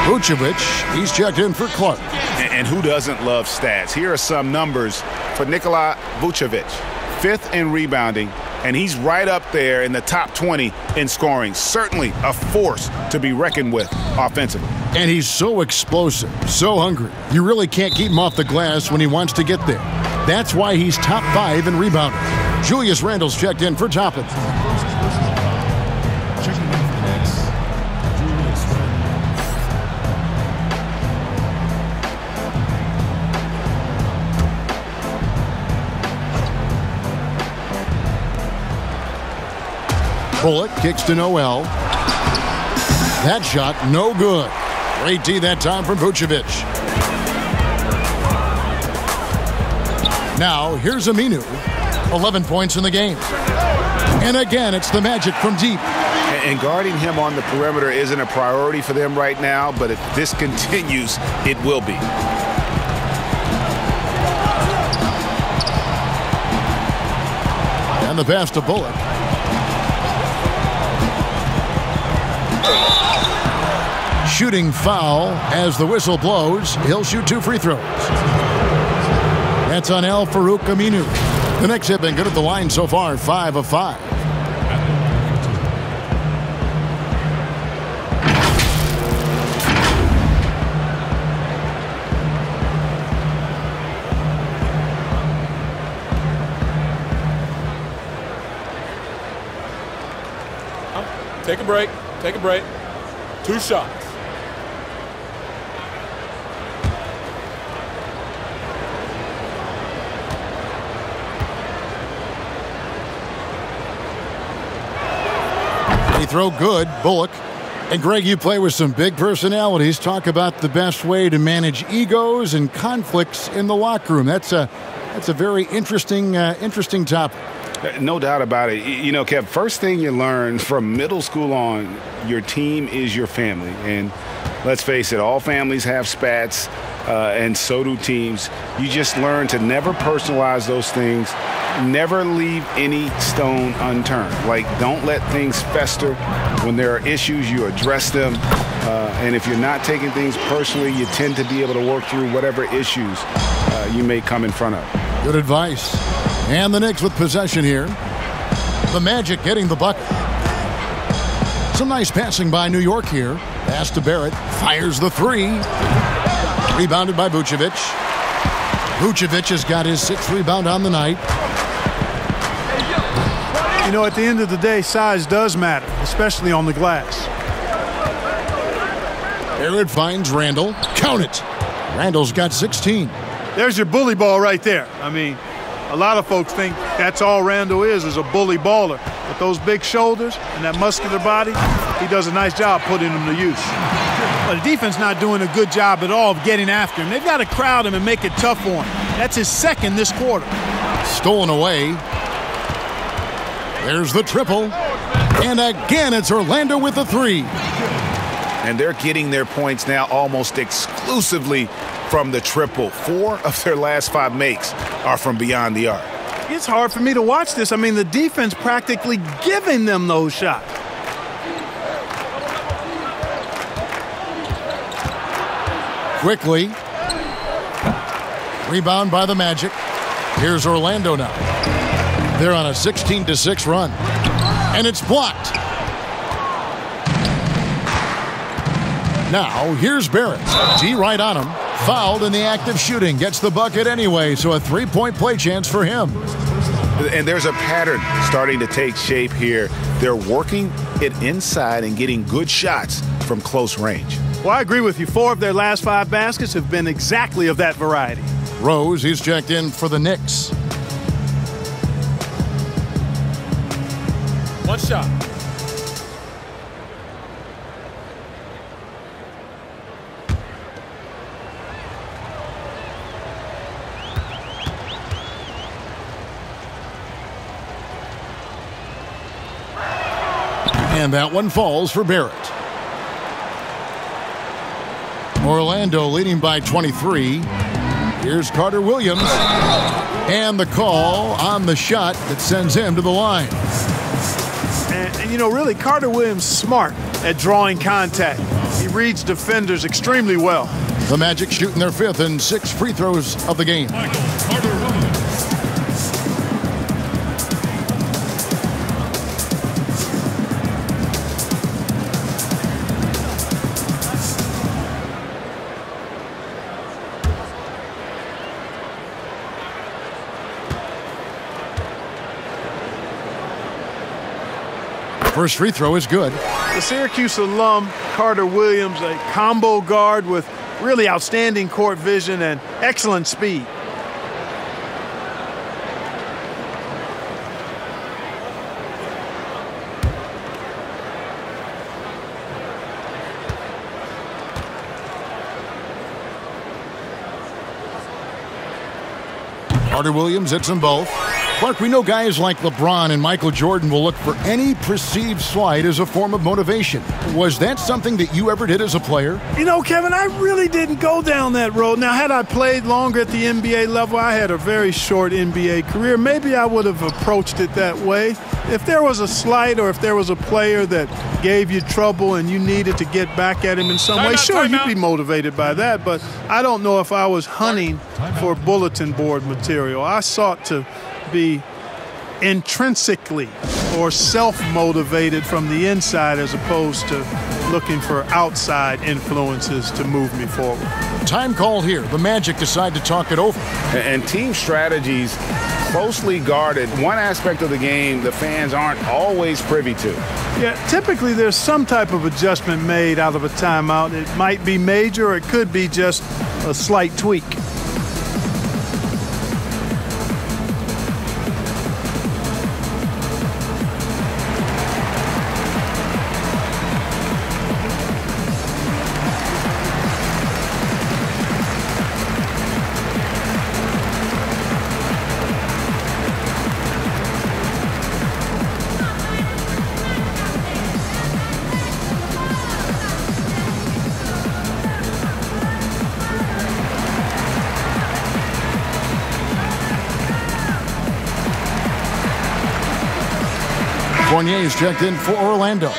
Vucevic, he's checked in for Clark. And who doesn't love stats? Here are some numbers for Nikola Vucevic. 5th in rebounding, and he's right up there in the top 20 in scoring. Certainly a force to be reckoned with offensively. And he's so explosive, so hungry. You really can't keep him off the glass when he wants to get there. That's why he's top 5 in rebounding. Julius Randle's checked in for Toppin. Bullock kicks to Noel. That shot, no good. Great D that time from Vucevic. Now, here's Aminu. 11 points in the game. And again, it's the Magic from deep. And guarding him on the perimeter isn't a priority for them right now, but if this continues, it will be. And the pass to Bullock. Shooting foul as the whistle blows. He'll shoot 2 free throws. That's on Al-Farouq Aminu. The Knicks have been good at the line so far, 5 of 5. Take a break. Take a break. 2 shots. They throw good, Bullock. And Greg, you play with some big personalities. Talk about the best way to manage egos and conflicts in the locker room. That's a very interesting topic. No doubt about it. You know, Kev, first thing you learn from middle school on, your team is your family. And let's face it, all families have spats, and so do teams. You just learn to never personalize those things. Never leave any stone unturned. Like, don't let things fester. When there are issues, you address them. And if you're not taking things personally, you tend to be able to work through whatever issues you may come in front of. Good advice. And the Knicks with possession here. The Magic getting the bucket. Some nice passing by New York here. Pass to Barrett. Fires the 3. Rebounded by Vucevic. Vucevic has got his 6th rebound on the night. You know, at the end of the day, size does matter, especially on the glass. Barrett finds Randle. Count it. Randle's got 16. There's your bully ball right there. I mean, a lot of folks think that's all Randle is a bully baller. With those big shoulders and that muscular body, he does a nice job putting them to use. But the defense not doing a good job at all of getting after him. They've got to crowd him and make it tough for him. That's his 2nd this quarter. Stolen away. There's the triple. And again, it's Orlando with the 3. And they're getting their points now almost exclusively from the triple. 4 of their last 5 makes are from beyond the arc. It's hard for me to watch this. I mean, the defense practically giving them those shots. Quickly. Rebound by the Magic. Here's Orlando now. They're on a 16-6 run. And it's blocked. Now, here's Barrett. D right on him. Fouled in the act of shooting. Gets the bucket anyway, so a 3-point play chance for him. And there's a pattern starting to take shape here. They're working it inside and getting good shots from close range. Well, I agree with you. 4 of their last 5 baskets have been exactly of that variety. Rose, he's checked in for the Knicks. 1 shot. And that one falls for Barrett. Orlando leading by 23. Here's Carter Williams. And the call on the shot that sends him to the line. And you know, really, Carter Williams smart at drawing contact. He reads defenders extremely well. The Magic shooting their 5th and 6th free throws of the game. First free throw is good. The Syracuse alum, Carter Williams, a combo guard with really outstanding court vision and excellent speed. Carter Williams hits them both. Clark, we know guys like LeBron and Michael Jordan will look for any perceived slight as a form of motivation. Was that something that you ever did as a player? You know, Kevin, I really didn't go down that road. Now, had I played longer at the NBA level, I had a very short NBA career, maybe I would have approached it that way. If there was a slight or if there was a player that gave you trouble and you needed to get back at him in some way, sure, you'd be motivated by that, but I don't know if I was hunting for bulletin board material. I sought to be intrinsically or self-motivated from the inside as opposed to looking for outside influences to move me forward. Time called here. The Magic decide to talk it over. And team strategies closely guarded. One aspect of the game the fans aren't always privy to. Yeah, typically there's some type of adjustment made out of a timeout. It might be major or it could be just a slight tweak. Fournier is checked in for Orlando.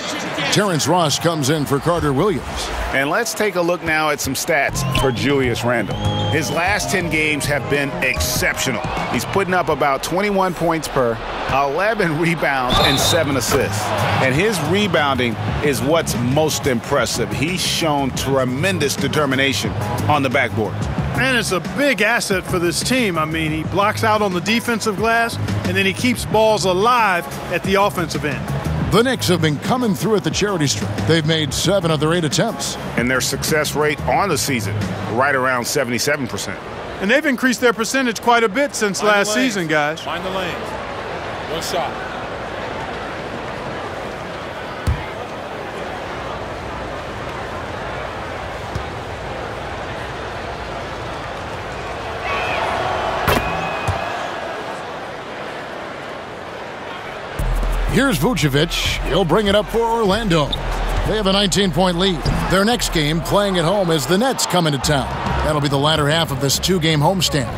Terrence Ross comes in for Carter Williams. And let's take a look now at some stats for Julius Randle. His last 10 games have been exceptional. He's putting up about 21 points per, 11 rebounds, and 7 assists. And his rebounding is what's most impressive. He's shown tremendous determination on the backboard. And it's a big asset for this team. I mean, he blocks out on the defensive glass, and then he keeps balls alive at the offensive end. The Knicks have been coming through at the charity stripe. They've made 7 of their 8 attempts. And their success rate on the season, right around 77%. And they've increased their percentage quite a bit since last season, guys. Find the lane. One shot. Here's Vucevic. He'll bring it up for Orlando. They have a 19-point lead. Their next game, playing at home, as the Nets come into town. That'll be the latter half of this 2-game homestand.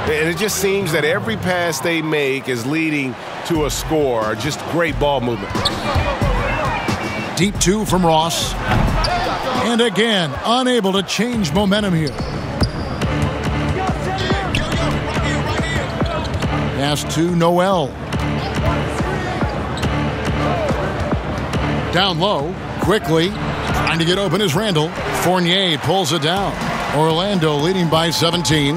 And it just seems that every pass they make is leading to a score. Just great ball movement. Deep 2 from Ross. And again, unable to change momentum here. Pass to Noel. Down low, quickly, trying to get open is Randle. Fournier pulls it down. Orlando leading by 17.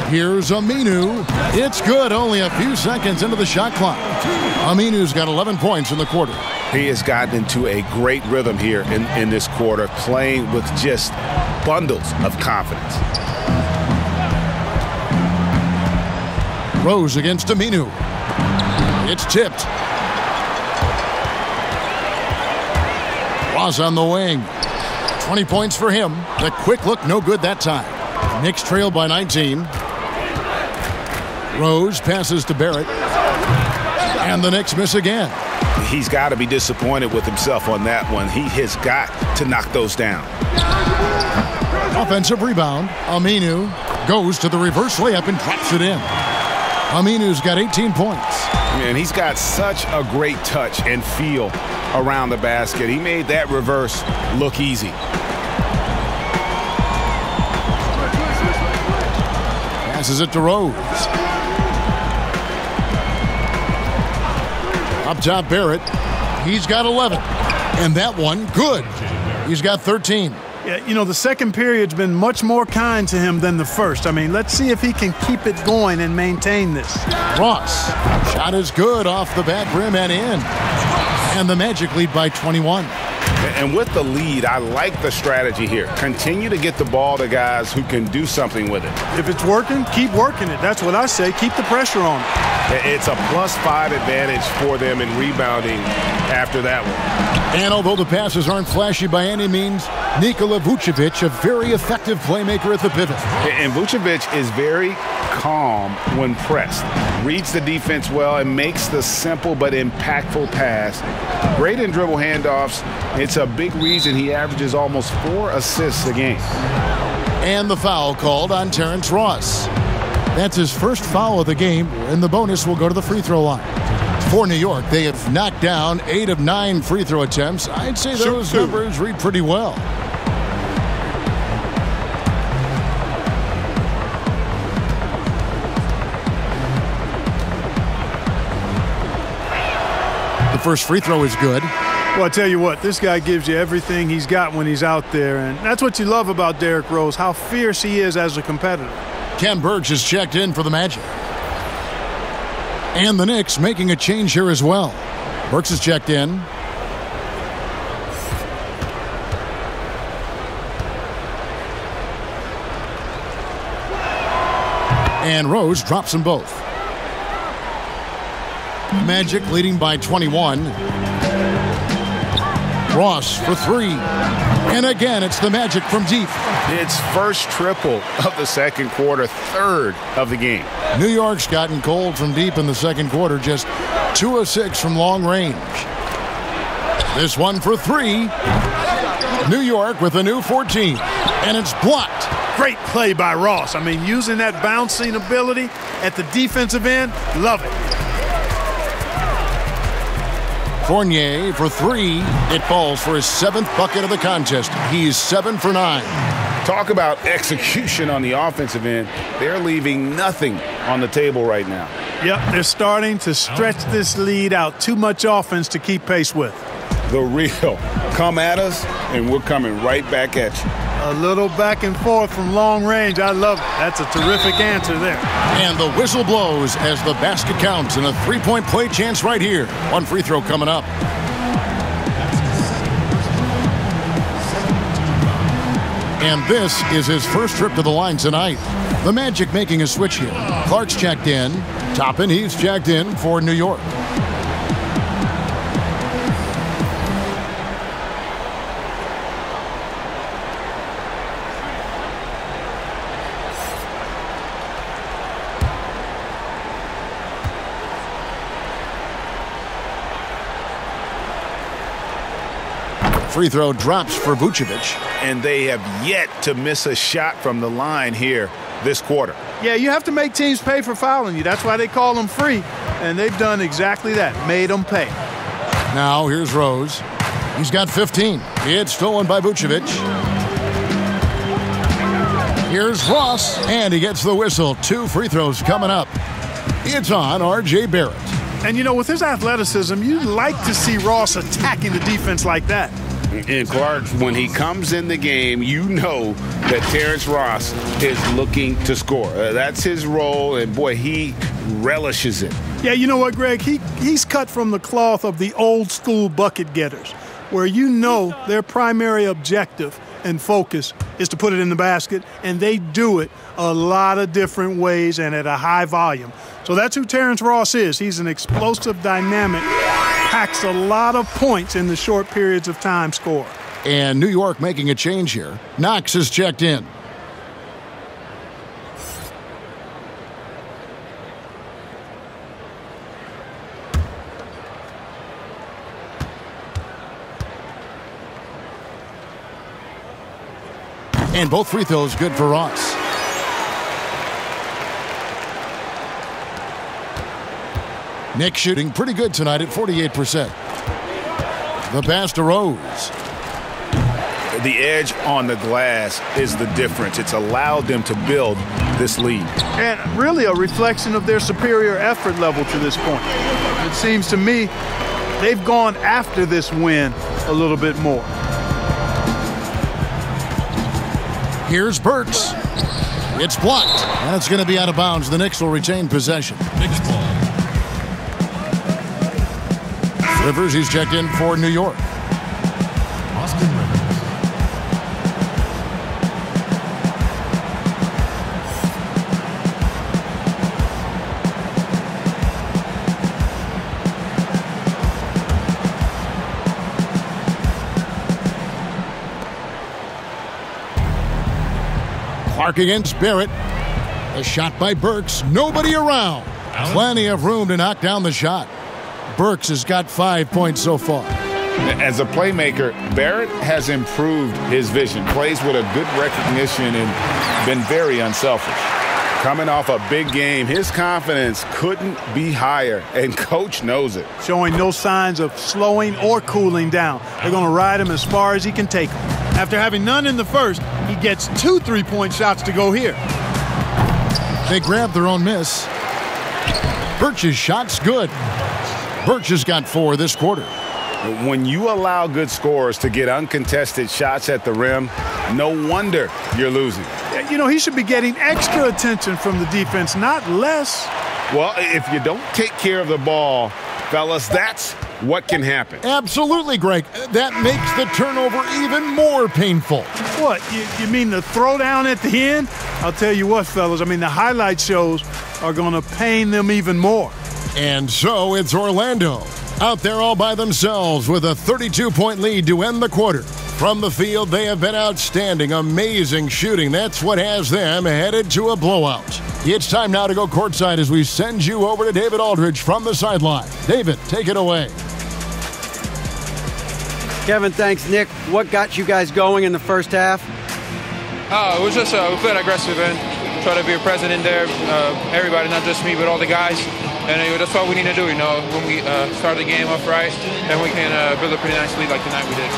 Here's Aminu. It's good, only a few seconds into the shot clock. Aminu's got 11 points in the quarter. He has gotten into a great rhythm here in this quarter, playing with just bundles of confidence. Rose against Aminu. It's tipped. Ross on the wing. 20 points for him. The quick look, no good that time. Knicks trail by 19. Rose passes to Barrett. And the Knicks miss again. He's got to be disappointed with himself on that one. He has got to knock those down. Offensive rebound. Aminu goes to the reverse layup and drops it in. Aminu's got 18 points. Man, he's got such a great touch and feel around the basket. He made that reverse look easy. Passes it to Rose. Up top, Barrett. He's got 11. And that one, good. He's got 13. Yeah, you know, the second period's been much more kind to him than the first. I mean, let's see if he can keep it going and maintain this. Ross, shot is good off the back rim and in. And the Magic lead by 21. And with the lead, I like the strategy here. Continue to get the ball to guys who can do something with it. If it's working, keep working it. That's what I say. Keep the pressure on it. It's a +5 advantage for them in rebounding after that one. And although the passes aren't flashy by any means, Nikola Vucevic, a very effective playmaker at the pivot. And Vucevic is very calm when pressed. Reads the defense well and makes the simple but impactful pass. Great in dribble handoffs. It's a big reason he averages almost 4 assists a game. And the foul called on Terrence Ross. That's his first foul of the game, and the bonus will go to the free throw line. For New York, they have knocked down 8 of 9 free throw attempts. I'd say those numbers read pretty well. The first free throw is good. Well, I tell you what, this guy gives you everything he's got when he's out there, and that's what you love about Derrick Rose, how fierce he is as a competitor. Ken Burge has checked in for the Magic. And the Knicks making a change here as well. Burks has checked in. And Rose drops them both. Magic leading by 21. Ross for 3. And again, it's the Magic from deep. It's first triple of the second quarter, third of the game. New York's gotten cold from deep in the second quarter, just 2 of 6 from long range. This one for 3. New York with a new 14. And it's blocked. Great play by Ross. I mean, using that bouncing ability at the defensive end, love it. Fournier for 3. It falls for his 7th bucket of the contest. He's 7 for 9. Talk about execution on the offensive end. They're leaving nothing on the table right now. Yep, they're starting to stretch this lead out. Too much offense to keep pace with. The real. Come at us, and we're coming right back at you. A little back and forth from long range. I love it. That's a terrific answer there. And the whistle blows as the basket counts and a 3-point play chance right here. One free throw coming up. And this is his first trip to the line tonight. The Magic making a switch here. Clark's checked in. Toppin, he's checked in for New York. Free throw drops for Vucevic. And they have yet to miss a shot from the line here this quarter. Yeah, you have to make teams pay for fouling you. That's why they call them free. And they've done exactly that, made them pay. Now here's Rose. He's got 15. It's stolen by Vucevic. Here's Ross, and he gets the whistle. 2 free throws coming up. It's on R.J. Barrett. And, you know, with his athleticism, you like to see Ross attacking the defense like that. And Clark, when he comes in the game, you know that Terrence Ross is looking to score. That's his role, and boy, he relishes it. Yeah, you know what, Greg? He's cut from the cloth of the old school bucket getters, where you know their primary objective and focus is to put it in the basket, and they do it a lot of different ways and at a high volume. So that's who Terrence Ross is. He's an explosive, dynamic, packs a lot of points in the short periods of time score. And New York making a change here. Knox is checked in. And both free throws good for Ross. Knicks shooting pretty good tonight at 48%. The pass to Rose. The edge on the glass is the difference. It's allowed them to build this lead. And really a reflection of their superior effort level to this point. It seems to me they've gone after this win a little bit more. Here's Burks. It's blocked. That's going to be out of bounds. The Knicks will retain possession. Knicks ball. Rivers, he's checked in for New York. Austin Rivers. Clark against Barrett. A shot by Burks. Nobody around. Plenty of room to knock down the shot. Burks has got 5 points so far. As a playmaker, Barrett has improved his vision, plays with a good recognition and been very unselfish. Coming off a big game, his confidence couldn't be higher, and coach knows it. Showing no signs of slowing or cooling down. They're going to ride him as far as he can take him. After having none in the first, he gets 2 3-point shots to go here. They grab their own miss. Birch's shot's good. Birch has got 4 this quarter. When you allow good scorers to get uncontested shots at the rim, no wonder you're losing. You know, he should be getting extra attention from the defense, not less. Well, if you don't take care of the ball, fellas, that's what can happen. Absolutely, Greg. That makes the turnover even more painful. What, you mean the throwdown at the end? I'll tell you what, fellas, I mean, the highlight shows are going to pain them even more. And so it's Orlando out there all by themselves with a 32-point lead to end the quarter. From the field, they have been outstanding, amazing shooting. That's what has them headed to a blowout. It's time now to go courtside as we send you over to David Aldridge from the sideline. David, take it away. Kevin, thanks, Nick. What got you guys going in the first half? It was just we played aggressive and try to be present in there. Everybody, not just me, but all the guys. And that's what we need to do, you know, when we start the game off right, and we can build a pretty nice lead like tonight we did.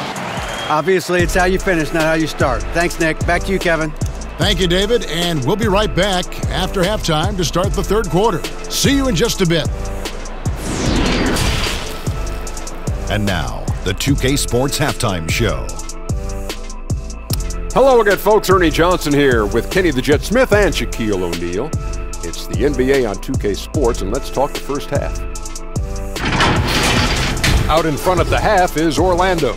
Obviously, it's how you finish, not how you start. Thanks, Nick. Back to you, Kevin. Thank you, David, and we'll be right back after halftime to start the third quarter. See you in just a bit. And now, the 2K Sports Halftime Show. Hello again, folks. Ernie Johnson here with Kenny the Jet Smith and Shaquille O'Neal. It's the NBA on 2K Sports, and let's talk the first half. Out in front at the half is Orlando.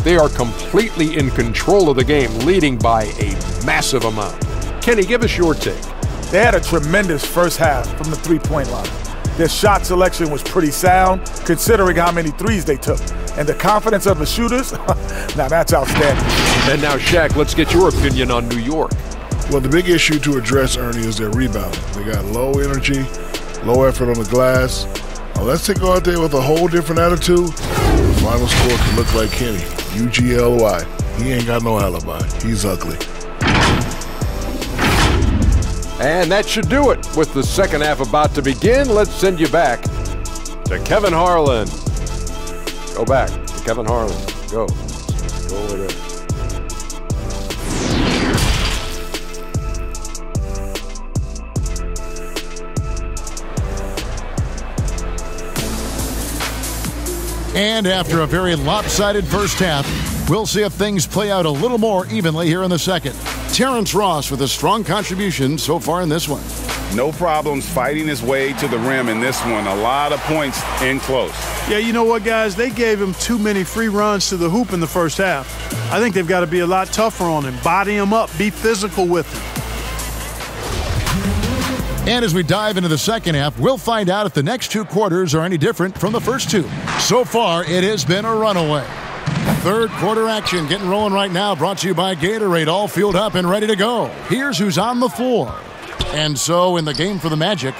They are completely in control of the game, leading by a massive amount. Kenny, give us your take. They had a tremendous first half from the three-point line. Their shot selection was pretty sound, considering how many threes they took. And the confidence of the shooters, now that's outstanding. And now, Shaq, let's get your opinion on New York. Well, the big issue to address, Ernie, is their rebounding. They got low energy, low effort on the glass. Unless they go out there with a whole different attitude, the final score can look like Kenny. UGLY. He ain't got no alibi. He's ugly. And that should do it. With the second half about to begin, let's send you back to Kevin Harlan. Go back to Kevin Harlan. Go over there. And after a very lopsided first half, we'll see if things play out a little more evenly here in the second. Terrence Ross with a strong contribution so far in this one. No problems fighting his way to the rim in this one. A lot of points in close. Yeah, you know what, guys? They gave him too many free runs to the hoop in the first half. I think they've got to be a lot tougher on him. Body him up. Be physical with him. And as we dive into the second half, we'll find out if the next two quarters are any different from the first two. So far, it has been a runaway. Third quarter action getting rolling right now, brought to you by Gatorade, all fueled up and ready to go. Here's who's on the floor. And so in the game for the Magic,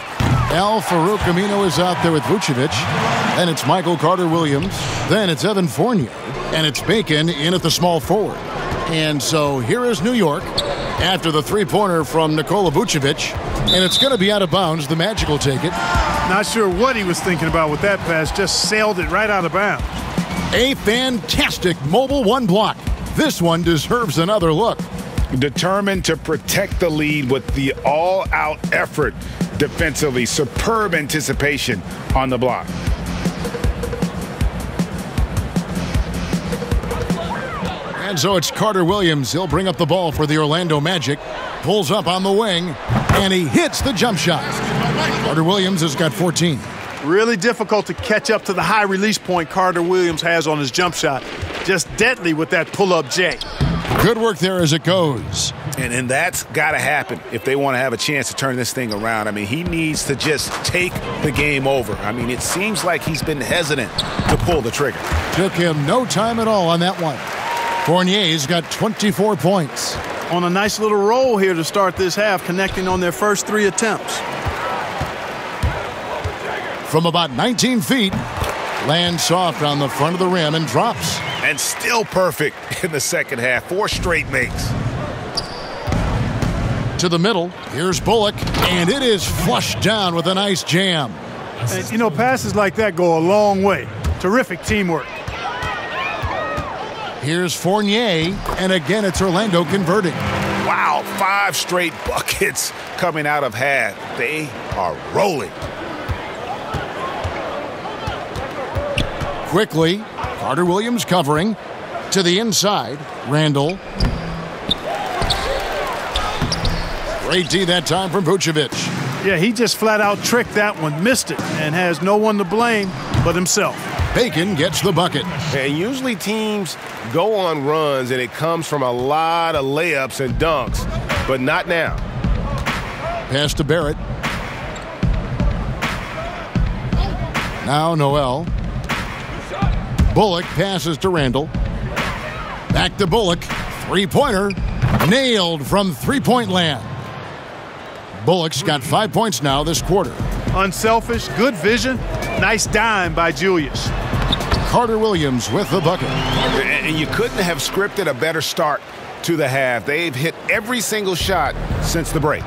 Al Farouk Amino is out there with Vucevic. Then it's Michael Carter-Williams. Then it's Evan Fournier. And it's Bacon in at the small forward. And so here is New York after the three-pointer from Nikola Vucevic. And it's going to be out of bounds. The Magic will take it. Not sure what he was thinking about with that pass. Just sailed it right out of bounds. A fantastic mobile one block. This one deserves another look. Determined to protect the lead with the all-out effort defensively. Superb anticipation on the block. And And so it's Carter Williams. He'll bring up the ball for the Orlando Magic. Pulls up on the wing, and he hits the jump shot. Carter Williams has got 14. Really difficult to catch up to the high release point Carter Williams has on his jump shot. Just deadly with that pull-up J. Good work there as it goes. And that's got to happen if they want to have a chance to turn this thing around. I mean, he needs to just take the game over. I mean, it seems like he's been hesitant to pull the trigger. Took him no time at all on that one. Fournier's got 24 points. On a nice little roll here to start this half, connecting on their first 3 attempts. From about 19 feet, lands soft on the front of the rim and drops. And still perfect in the second half. 4 straight makes. To the middle, here's Bullock, and it is flushed down with a nice jam. And, you know, passes like that go a long way. Terrific teamwork. Here's Fournier, and again it's Orlando converting. Wow, 5 straight buckets coming out of half. They are rolling. Quickly, Carter Williams covering. To the inside, Randall. Great D that time from Vucevic. Yeah, he just flat out tricked that one, missed it, and has no one to blame but himself. Bacon gets the bucket. And usually teams go on runs and it comes from a lot of layups and dunks, but not now. Pass to Barrett. Now Noel. Bullock passes to Randall. Back to Bullock. Three-pointer. Nailed from three-point land. Bullock's got 5 points now this quarter. Unselfish, good vision. Nice dime by Julius. Carter Williams with the bucket. And you couldn't have scripted a better start to the half. They've hit every single shot since the break.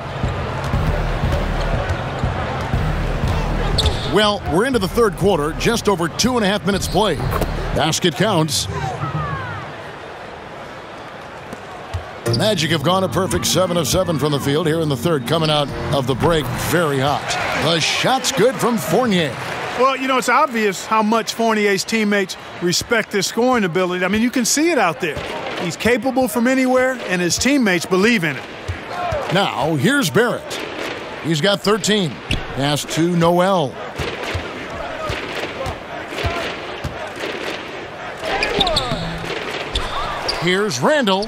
Well, we're into the third quarter, just over 2.5 minutes played. Basket counts. Magic have gone a perfect 7 of 7 from the field here in the third, coming out of the break very hot. The shot's good from Fournier. Well, you know, it's obvious how much Fournier's teammates respect his scoring ability. I mean, you can see it out there. He's capable from anywhere, and his teammates believe in it. Now, here's Barrett. He's got 13. Pass to Noel. Here's Randall,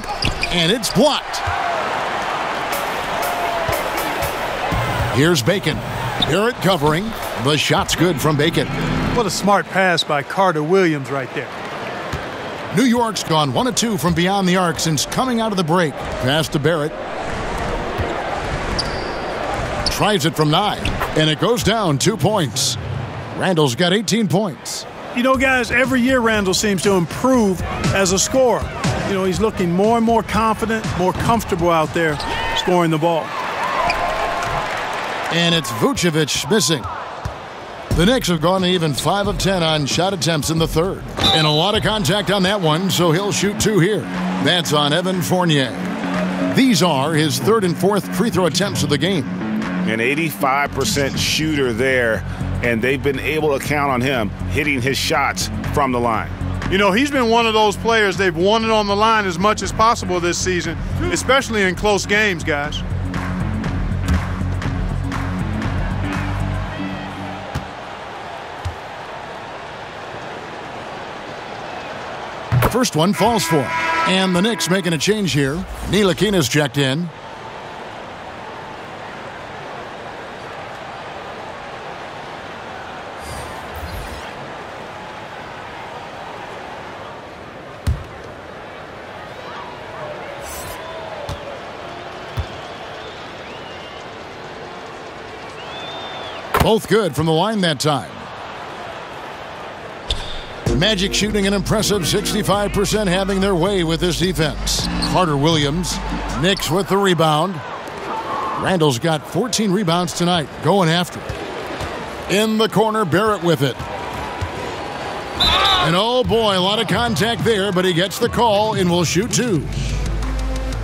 and it's blocked. Here's Bacon. Barrett covering. The shot's good from Bacon. What a smart pass by Carter Williams right there. New York's gone 1 of 2 from beyond the arc since coming out of the break. Pass to Barrett. Tries it from 9, and it goes down 2 points. Randall's got 18 points. You know, guys, every year Randall seems to improve as a scorer. You know, he's looking more and more confident, more comfortable out there scoring the ball. And it's Vucevic missing. The Knicks have gone even 5 of 10 on shot attempts in the third. And a lot of contact on that one, so he'll shoot 2 here. That's on Evan Fournier. These are his third and fourth free throw attempts of the game. An 85% shooter there, and they've been able to count on him hitting his shots from the line. You know, he's been one of those players they've wanted on the line as much as possible this season, especially in close games, guys. First one falls for him. And the Knicks making a change here. Ntilikina's checked in. Both good from the line that time. Magic shooting an impressive 65%, having their way with this defense. Carter Williams, Knicks with the rebound. Randall's got 14 rebounds tonight, going after it. In the corner, Barrett with it. And oh boy, a lot of contact there, but he gets the call and will shoot 2.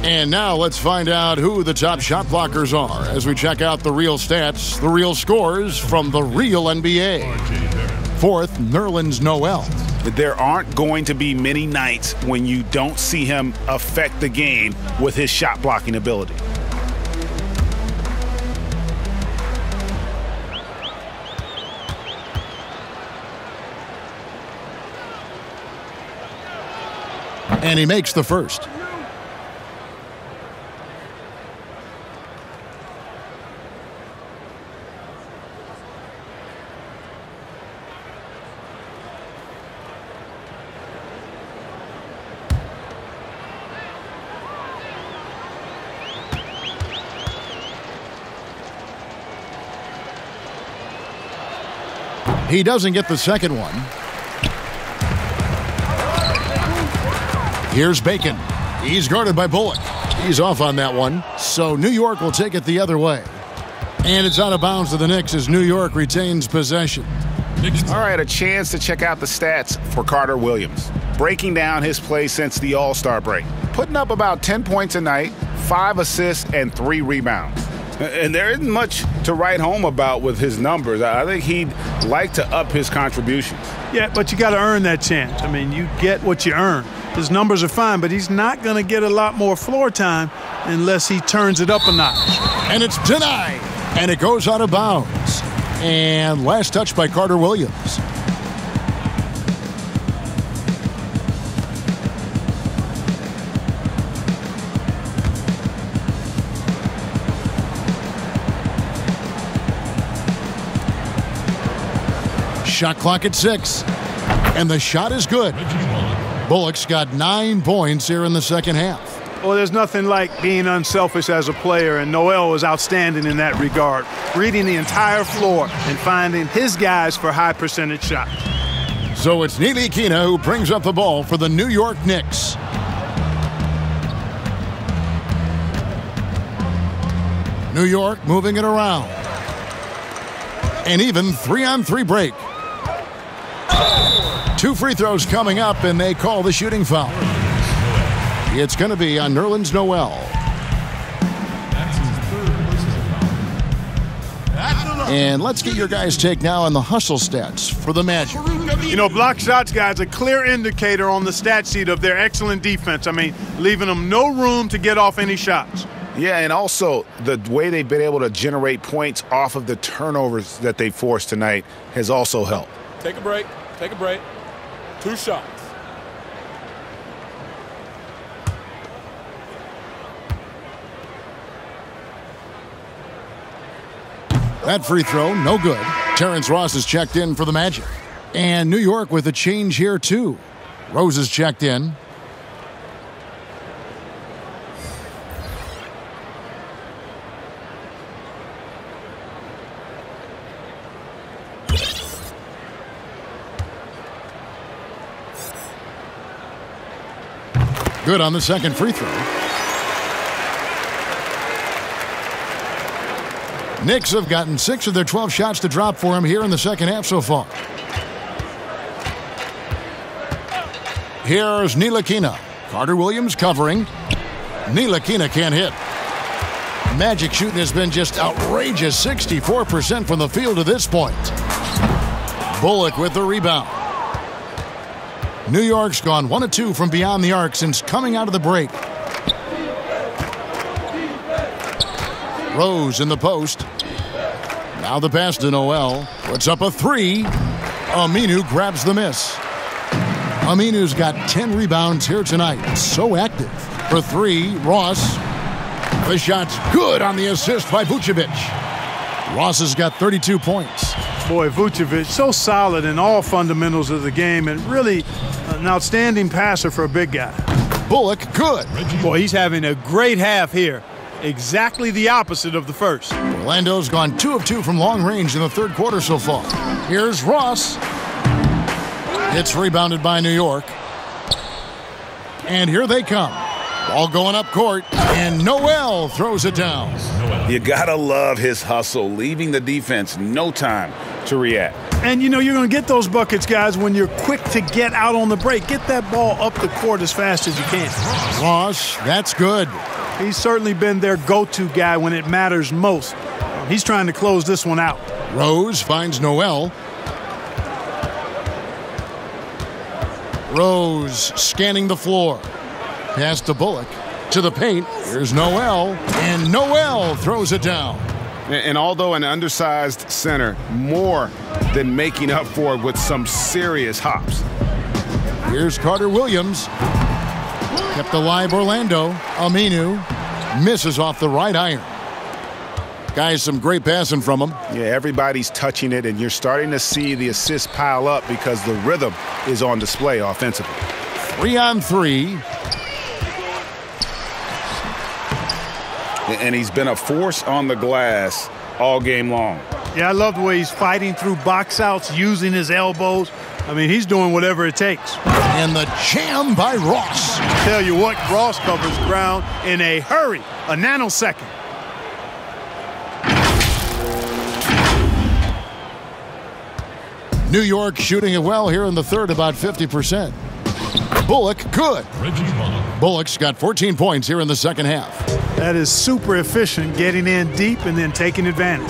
And now let's find out who the top shot blockers are as we check out the real stats, the real scores from the real NBA. Fourth, Nerlens Noel. there aren't going to be many nights when you don't see him affect the game with his shot blocking ability. And he makes the first. He doesn't get the second one. Here's Bacon. He's guarded by Bullock. He's off on that one. So New York will take it the other way. And it's out of bounds to the Knicks as New York retains possession. All right, a chance to check out the stats for Carter Williams. Breaking down his play since the All-Star break. Putting up about 10 points a night, 5 assists, and 3 rebounds. And there isn't much to write home about with his numbers. I think he'd like to up his contributions. Yeah, but you got to earn that chance. I mean, you get what you earn. His numbers are fine, but he's not going to get a lot more floor time unless he turns it up a notch. And it's denied. And it goes out of bounds. And last touch by Carter Williams. Shot clock at 6. And the shot is good. Bullock's got 9 points here in the second half. Well, there's nothing like being unselfish as a player, and Noel was outstanding in that regard, reading the entire floor and finding his guys for high percentage shots. So it's Ntilikina who brings up the ball for the New York Knicks. New York moving it around. An even 3-on-3 break. 2 free throws coming up, and they call the shooting foul. It's going to be on Nerlens Noel. And let's get your guys' take now on the hustle stats for the Magic. You know, block shots, guys, a clear indicator on the stat sheet of their excellent defense. I mean, leaving them no room to get off any shots. Yeah, and also the way they've been able to generate points off of the turnovers that they forced tonight has also helped. Take a break. Take a break. 2 shots. That free throw, no good. Terrence Ross is checked in for the Magic. And New York with a change here, too. Rose is checked in. Good on the second free throw. Knicks have gotten 6 of their 12 shots to drop for him here in the second half so far. Here's Ntilikina. Carter Williams covering. Ntilikina can't hit. Magic shooting has been just outrageous, 64% from the field to this point. Bullock with the rebound. New York's gone 1 of 2 from beyond the arc since coming out of the break. Rose in the post. Now the pass to Noel. Puts up a 3. Aminu grabs the miss. Aminu's got 10 rebounds here tonight. So active. For 3, Ross. The shot's good on the assist by Vucevic. Ross has got 32 points. Boy, Vucevic, so solid in all fundamentals of the game and really an outstanding passer for a big guy. Bullock, good. Boy, he's having a great half here. Exactly the opposite of the first. Orlando's gone 2 of 2 from long range in the third quarter so far. Here's Ross. It's rebounded by New York. And here they come. Ball going up court, and Noel throws it down. You gotta love his hustle, leaving the defense no time to react. And you know you're going to get those buckets, guys, when you're quick to get out on the break. Get that ball up the court as fast as you can. Ross, that's good. He's certainly been their go-to guy when it matters most. He's trying to close this one out. Rose finds Noel. Rose scanning the floor. Pass to Bullock. To the paint. Here's Noel. And Noel throws it down. And although an undersized center, more than making up for it with some serious hops. Here's Carter Williams. Kept alive Orlando. Aminu misses off the right iron. Guys, some great passing from him. Yeah, everybody's touching it, and you're starting to see the assists pile up because the rhythm is on display offensively. 3-on-3. And he's been a force on the glass all game long. Yeah, I love the way he's fighting through box outs, using his elbows. I mean, he's doing whatever it takes. And the jam by Ross. Tell you what, Ross covers ground in a hurry, a nanosecond. New York shooting it well here in the third, about 50%. Bullock, good. Bullock's got 14 points here in the second half. That is super efficient, getting in deep and then taking advantage.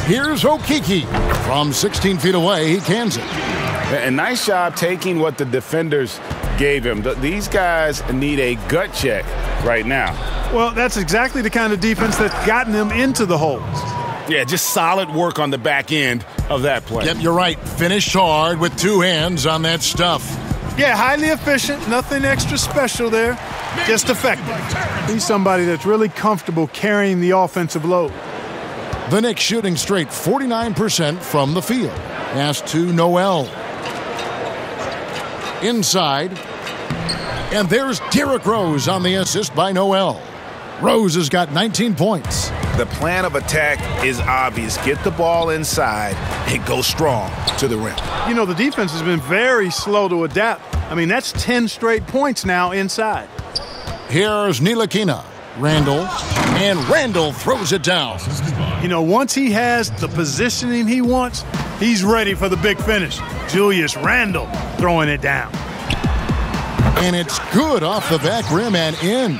Here's Okeke. From 16 feet away, he cans it. A nice job taking what the defenders gave him. These guys need a gut check right now. Well, that's exactly the kind of defense that's gotten them into the holes. Yeah, just solid work on the back end of that play. Yep, you're right. Finished hard with two hands on that stuff. Yeah, highly efficient. Nothing extra special there. Just effective. He's somebody that's really comfortable carrying the offensive load. The Knicks shooting straight 49% from the field. Pass to Noel. Inside. And there's Derrick Rose on the assist by Noel. Rose has got 19 points. The plan of attack is obvious. Get the ball inside and go strong to the rim. You know, the defense has been very slow to adapt. I mean, that's 10 straight points now inside. Here's Ntilikina. Randall. And Randall throws it down. You know, once he has the positioning he wants, he's ready for the big finish. Julius Randle throwing it down. And it's good off the back rim and in.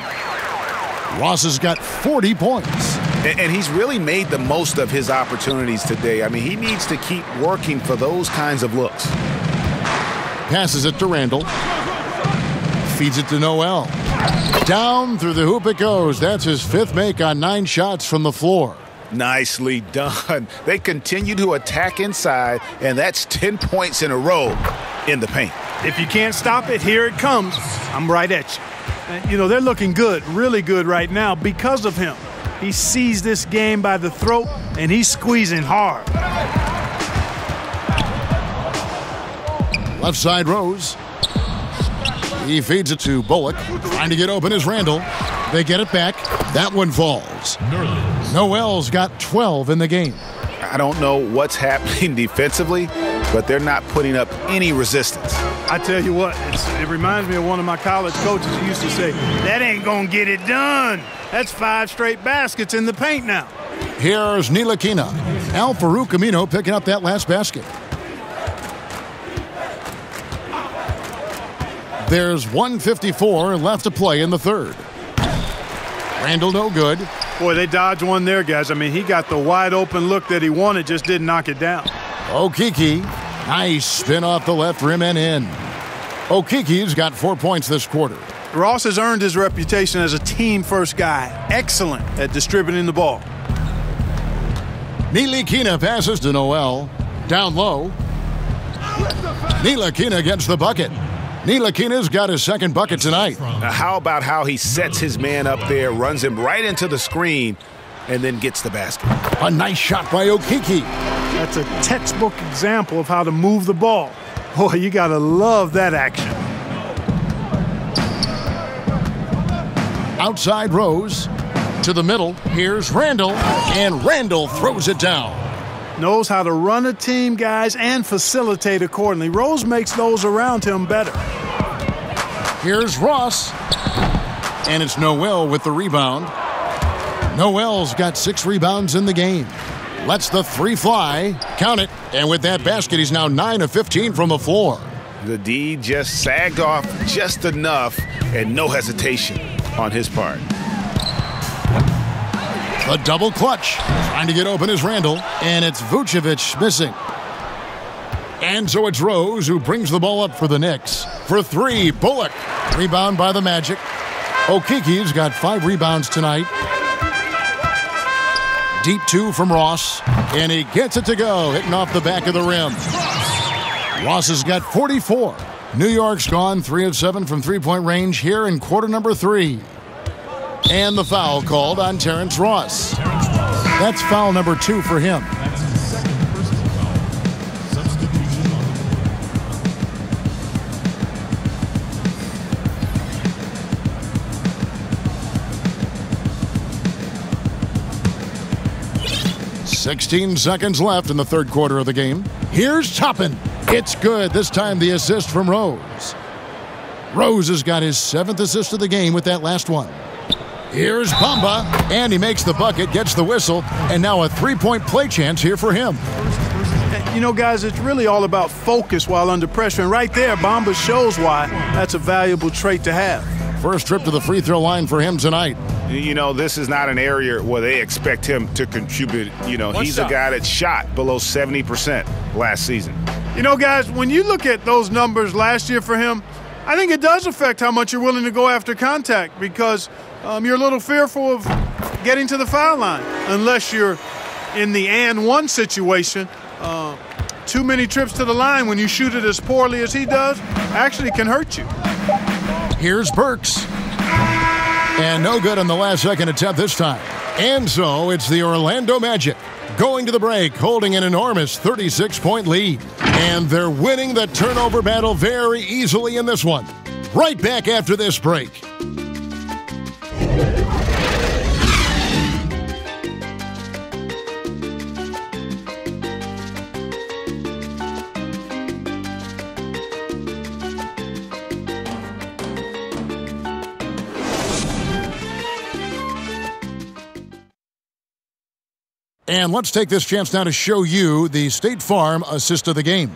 Ross has got 40 points. And he's really made the most of his opportunities today. I mean, he needs to keep working for those kinds of looks. Passes it to Randall. Feeds it to Noel. Down through the hoop it goes. That's his fifth make on 9 shots from the floor. Nicely done. They continue to attack inside, and that's 10 points in a row in the paint. If you can't stop it, here it comes. I'm right at you. You know, they're looking good, really good right now because of him. He sees this game by the throat, and he's squeezing hard. Left side Rose. He feeds it to Bullock. Trying to get open is Randall. They get it back. That one falls. Noel's got 12 in the game. I don't know what's happening defensively, but they're not putting up any resistance. I tell you what, it reminds me of one of my college coaches who used to say, that ain't gonna get it done. That's 5 straight baskets in the paint now. Here's Ntilikina. Al-Farouq Aminu picking up that last basket. There's 1:54 left to play in the third. Randall no good. Boy, they dodged one there, guys. I mean, he got the wide open look that he wanted, just didn't knock it down. Okeke. Nice spin off the left rim and in. Okeke's got 4 points this quarter. Ross has earned his reputation as a team-first guy. Excellent at distributing the ball. Ntilikina passes to Noel. Down low. Ntilikina gets the bucket. Ntilikina's got his second bucket tonight. Now, how about how he sets his man up there, runs him right into the screen, and then gets the basket. A nice shot by Okeke. That's a textbook example of how to move the ball. Boy, you got to love that action. Outside Rose. To the middle. Here's Randall. And Randall throws it down. Knows how to run a team, guys, and facilitate accordingly. Rose makes those around him better. Here's Ross. And it's Noel with the rebound. Noel's got 6 rebounds in the game. Lets the 3 fly. Count it. And with that basket, he's now 9 of 15 from the floor. The D just sagged off just enough, and no hesitation on his part. The double clutch. Trying to get open is Randall. And it's Vucevic missing. And so it's Rose who brings the ball up for the Knicks. For three, Bullock. Rebound by the Magic. Okiki's got 5 rebounds tonight. Deep 2 from Ross. And he gets it to go, hitting off the back of the rim. Ross has got 44. New York's gone 3 of 7 from three-point range here in quarter number 3. And the foul called on Terrence Ross. That's foul number 2 for him. "16 seconds left in the third quarter of the game. Here's Toppin. It's good. This time the assist from Rose. Rose has got his 7th assist of the game with that last one. Here's Bamba, and he makes the bucket, gets the whistle, and now a three-point play chance here for him. You know, guys, it's really all about focus while under pressure. And right there, Bamba shows why that's a valuable trait to have. First trip to the free throw line for him tonight. You know, this is not an area where they expect him to contribute. You know, he's a guy that shot below 70% last season. You know, guys, when you look at those numbers last year for him, I think it does affect how much you're willing to go after contact because you're a little fearful of getting to the foul line unless you're in the and one situation. Too many trips to the line when you shoot it as poorly as he does actually can hurt you. Here's Burks. And no good on the last second attempt this time. And so it's the Orlando Magic going to the break, holding an enormous 36-point lead. And they're winning the turnover battle very easily in this one. Right back after this break. And let's take this chance now to show you the State Farm assist of the game.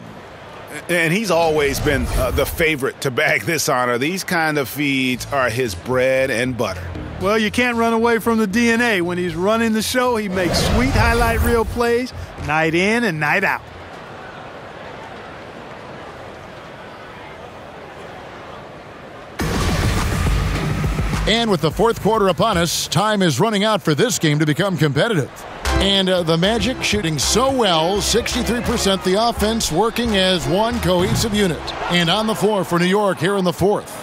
And he's always been the favorite to bag this honor. These kind of feeds are his bread and butter. Well, you can't run away from the DNA. When he's running the show, he makes sweet highlight reel plays night in and night out. And with the fourth quarter upon us, time is running out for this game to become competitive. And the Magic shooting so well, 63%, the offense working as one cohesive unit. And on the floor for New York here in the fourth.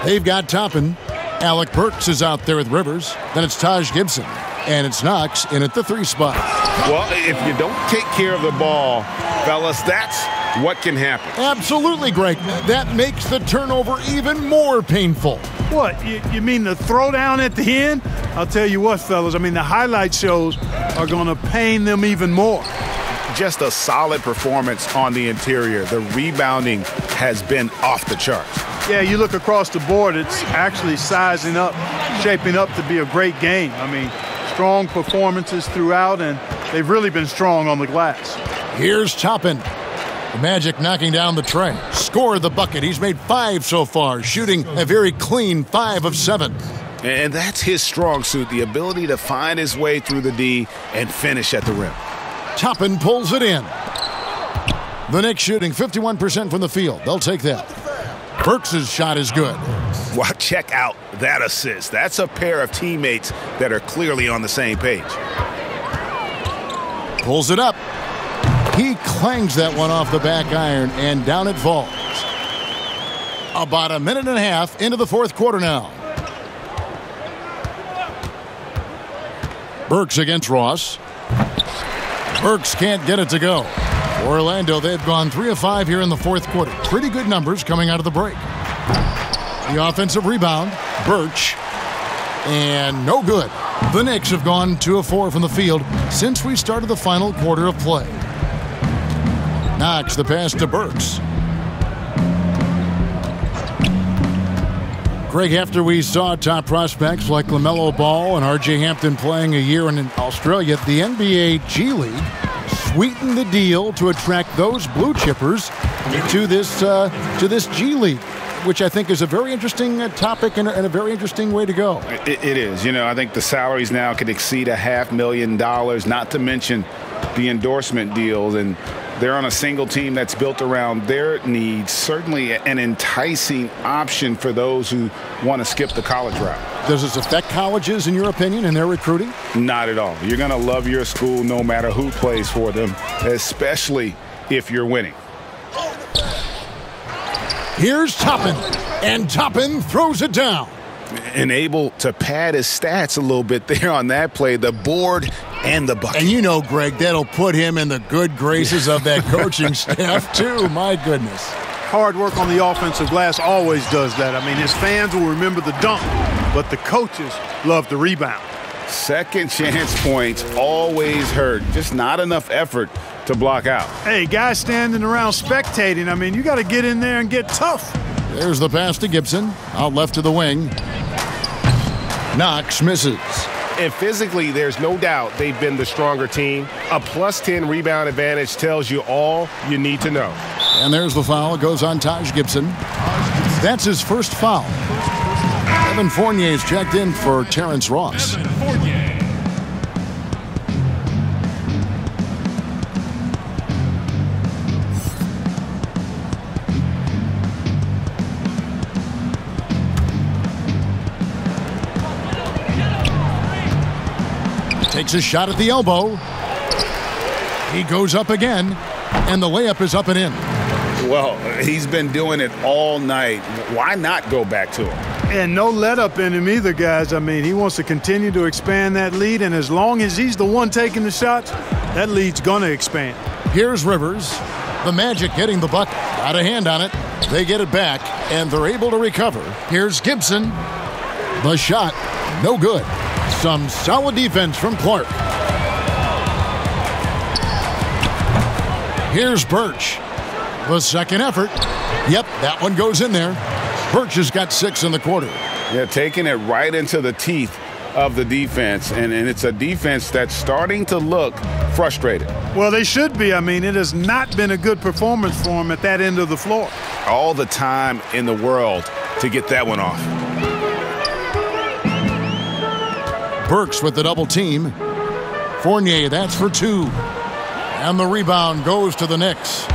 They've got Toppin. Alec Burks is out there with Rivers. Then it's Taj Gibson. And it's Knox in at the 3 spot. Well, if you don't take care of the ball, fellas, that's what can happen. Absolutely, Greg. That makes the turnover even more painful. What, you mean the throwdown at the end? I'll tell you what, fellas, I mean, the highlight shows are going to pain them even more. Just a solid performance on the interior. The rebounding has been off the charts. Yeah, you look across the board, it's actually sizing up, shaping up to be a great game. I mean, strong performances throughout, and they've really been strong on the glass. Here's Toppin. The Magic knocking down the tray. Scored the bucket. He's made 5 so far, shooting a very clean 5 of 7. And that's his strong suit, the ability to find his way through the D and finish at the rim. Toppin pulls it in. The Knicks shooting 51% from the field. They'll take that. Burks' shot is good. Well, check out that assist. That's a pair of teammates that are clearly on the same page. Pulls it up. He clangs that one off the back iron, and down it falls. About a minute and a half into the fourth quarter now. Burks against Ross. Burks can't get it to go. Orlando, they've gone 3 of 5 here in the fourth quarter. Pretty good numbers coming out of the break. The offensive rebound, Birch, and no good. The Knicks have gone 2 of 4 from the field since we started the final quarter of play. Knox the pass to Burks. Greg, after we saw top prospects like LaMelo Ball and R.J. Hampton playing a year in Australia, the NBA G League sweetened the deal to attract those blue chippers to this G League, which I think is a very interesting topic and a very interesting way to go. It is. You know, I think the salaries now could exceed $500,000, not to mention the endorsement deals. And They're on a single team that's built around their needs. Certainly an enticing option for those who want to skip the college route. Does this affect colleges, in your opinion, in their recruiting? Not at all. You're going to love your school no matter who plays for them, especially if you're winning. Here's Toppin, and Toppin throws it down. And able to pad his stats a little bit there on that play, the board and the bucket. And you know, Greg, that'll put him in the good graces of that coaching staff, too. My goodness. Hard work on the offensive glass always does that. I mean, his fans will remember the dunk, but the coaches love the rebound. Second chance points always hurt. Just not enough effort to block out. Hey, guys standing around spectating, I mean, you got to get in there and get tough. There's the pass to Gibson. Out left to the wing. Knox misses. And physically, there's no doubt they've been the stronger team. A plus 10 rebound advantage tells you all you need to know. And there's the foul. It goes on Taj Gibson. That's his first foul. Evan Fournier's checked in for Terrence Ross. Evan Fournier. Takes a shot at the elbow. He goes up again, and the layup is up and in. Well, he's been doing it all night. Why not go back to him? And no let up in him either, guys. I mean, he wants to continue to expand that lead, and as long as he's the one taking the shots, that lead's going to expand. Here's Rivers. The Magic getting the bucket. Got a hand on it. They get it back, and they're able to recover. Here's Gibson. The shot, no good. Some solid defense from Clark. Here's Birch. The second effort. Yep, that one goes in there. Birch has got 6 in the quarter. Yeah, taking it right into the teeth of the defense, and it's a defense that's starting to look frustrated. Well, they should be. I mean, it has not been a good performance for them at that end of the floor. All the time in the world to get that one off. Burks with the double team. Fournier, that's for 2. And the rebound goes to the Knicks.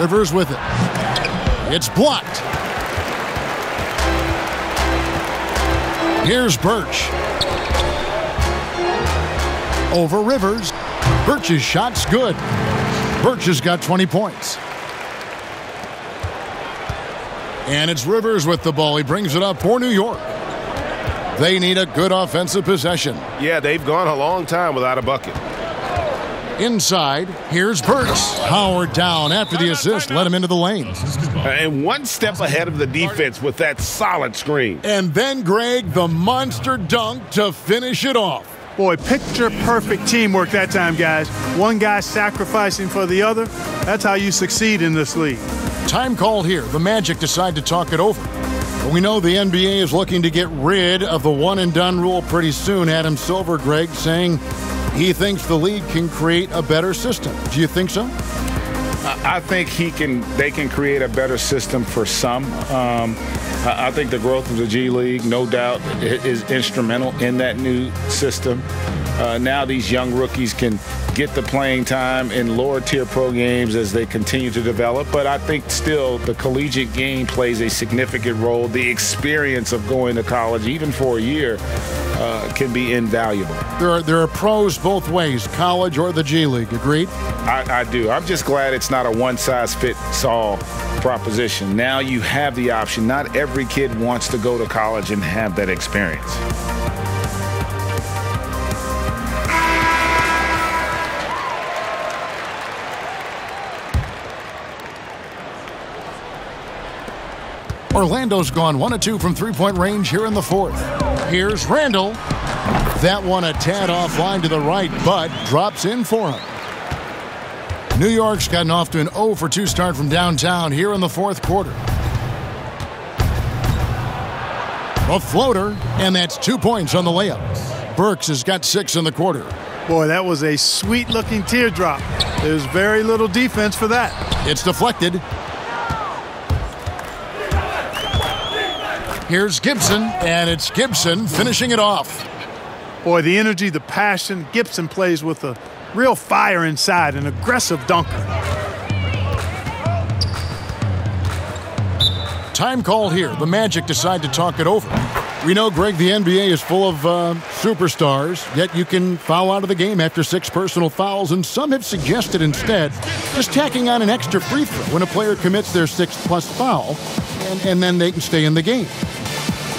Rivers with it. It's blocked. Here's Birch. Over Rivers. Birch's shot's good. Birch has got 20 points. And it's Rivers with the ball. He brings it up for New York. They need a good offensive possession. Yeah, they've gone a long time without a bucket. Inside, here's Birch. Howard down after the assist, let him into the lane. And one step ahead of the defense with that solid screen. And then, Greg, the monster dunk to finish it off. Boy, picture-perfect teamwork that time, guys. One guy sacrificing for the other. That's how you succeed in this league. Time called here. The Magic decide to talk it over. But we know the NBA is looking to get rid of the one-and-done rule pretty soon. Adam Silver, Greg, saying he thinks the league can create a better system. Do you think so? I think they can create a better system for some. I think the growth of the G League, no doubt, is instrumental in that new system. Now these young rookies can get the playing time in lower-tier pro games as they continue to develop. But I think still the collegiate game plays a significant role. The experience of going to college, even for a year, can be invaluable. There are pros both ways, college or the G League. Agreed? I do. I'm just glad it's not a one-size-fits-all proposition. Now you have the option. Not every kid wants to go to college and have that experience. Orlando's gone 1 of 2 from three-point range here in the fourth. Here's Randall. That one a tad offline to the right, but drops in for him. New York's gotten off to an 0 for 2 start from downtown here in the fourth quarter. A floater, and that's 2 points on the layup. Burks has got 6 in the quarter. Boy, that was a sweet-looking teardrop. There's very little defense for that. It's deflected. Here's Gibson, and it's Gibson finishing it off. Boy, the energy, the passion. Gibson plays with a real fire inside, an aggressive dunker. Time called here. The Magic decide to talk it over. We know, Greg, the NBA is full of superstars, yet you can foul out of the game after 6 personal fouls, and some have suggested instead just tacking on an extra free throw when a player commits their 6th+ foul, and then they can stay in the game.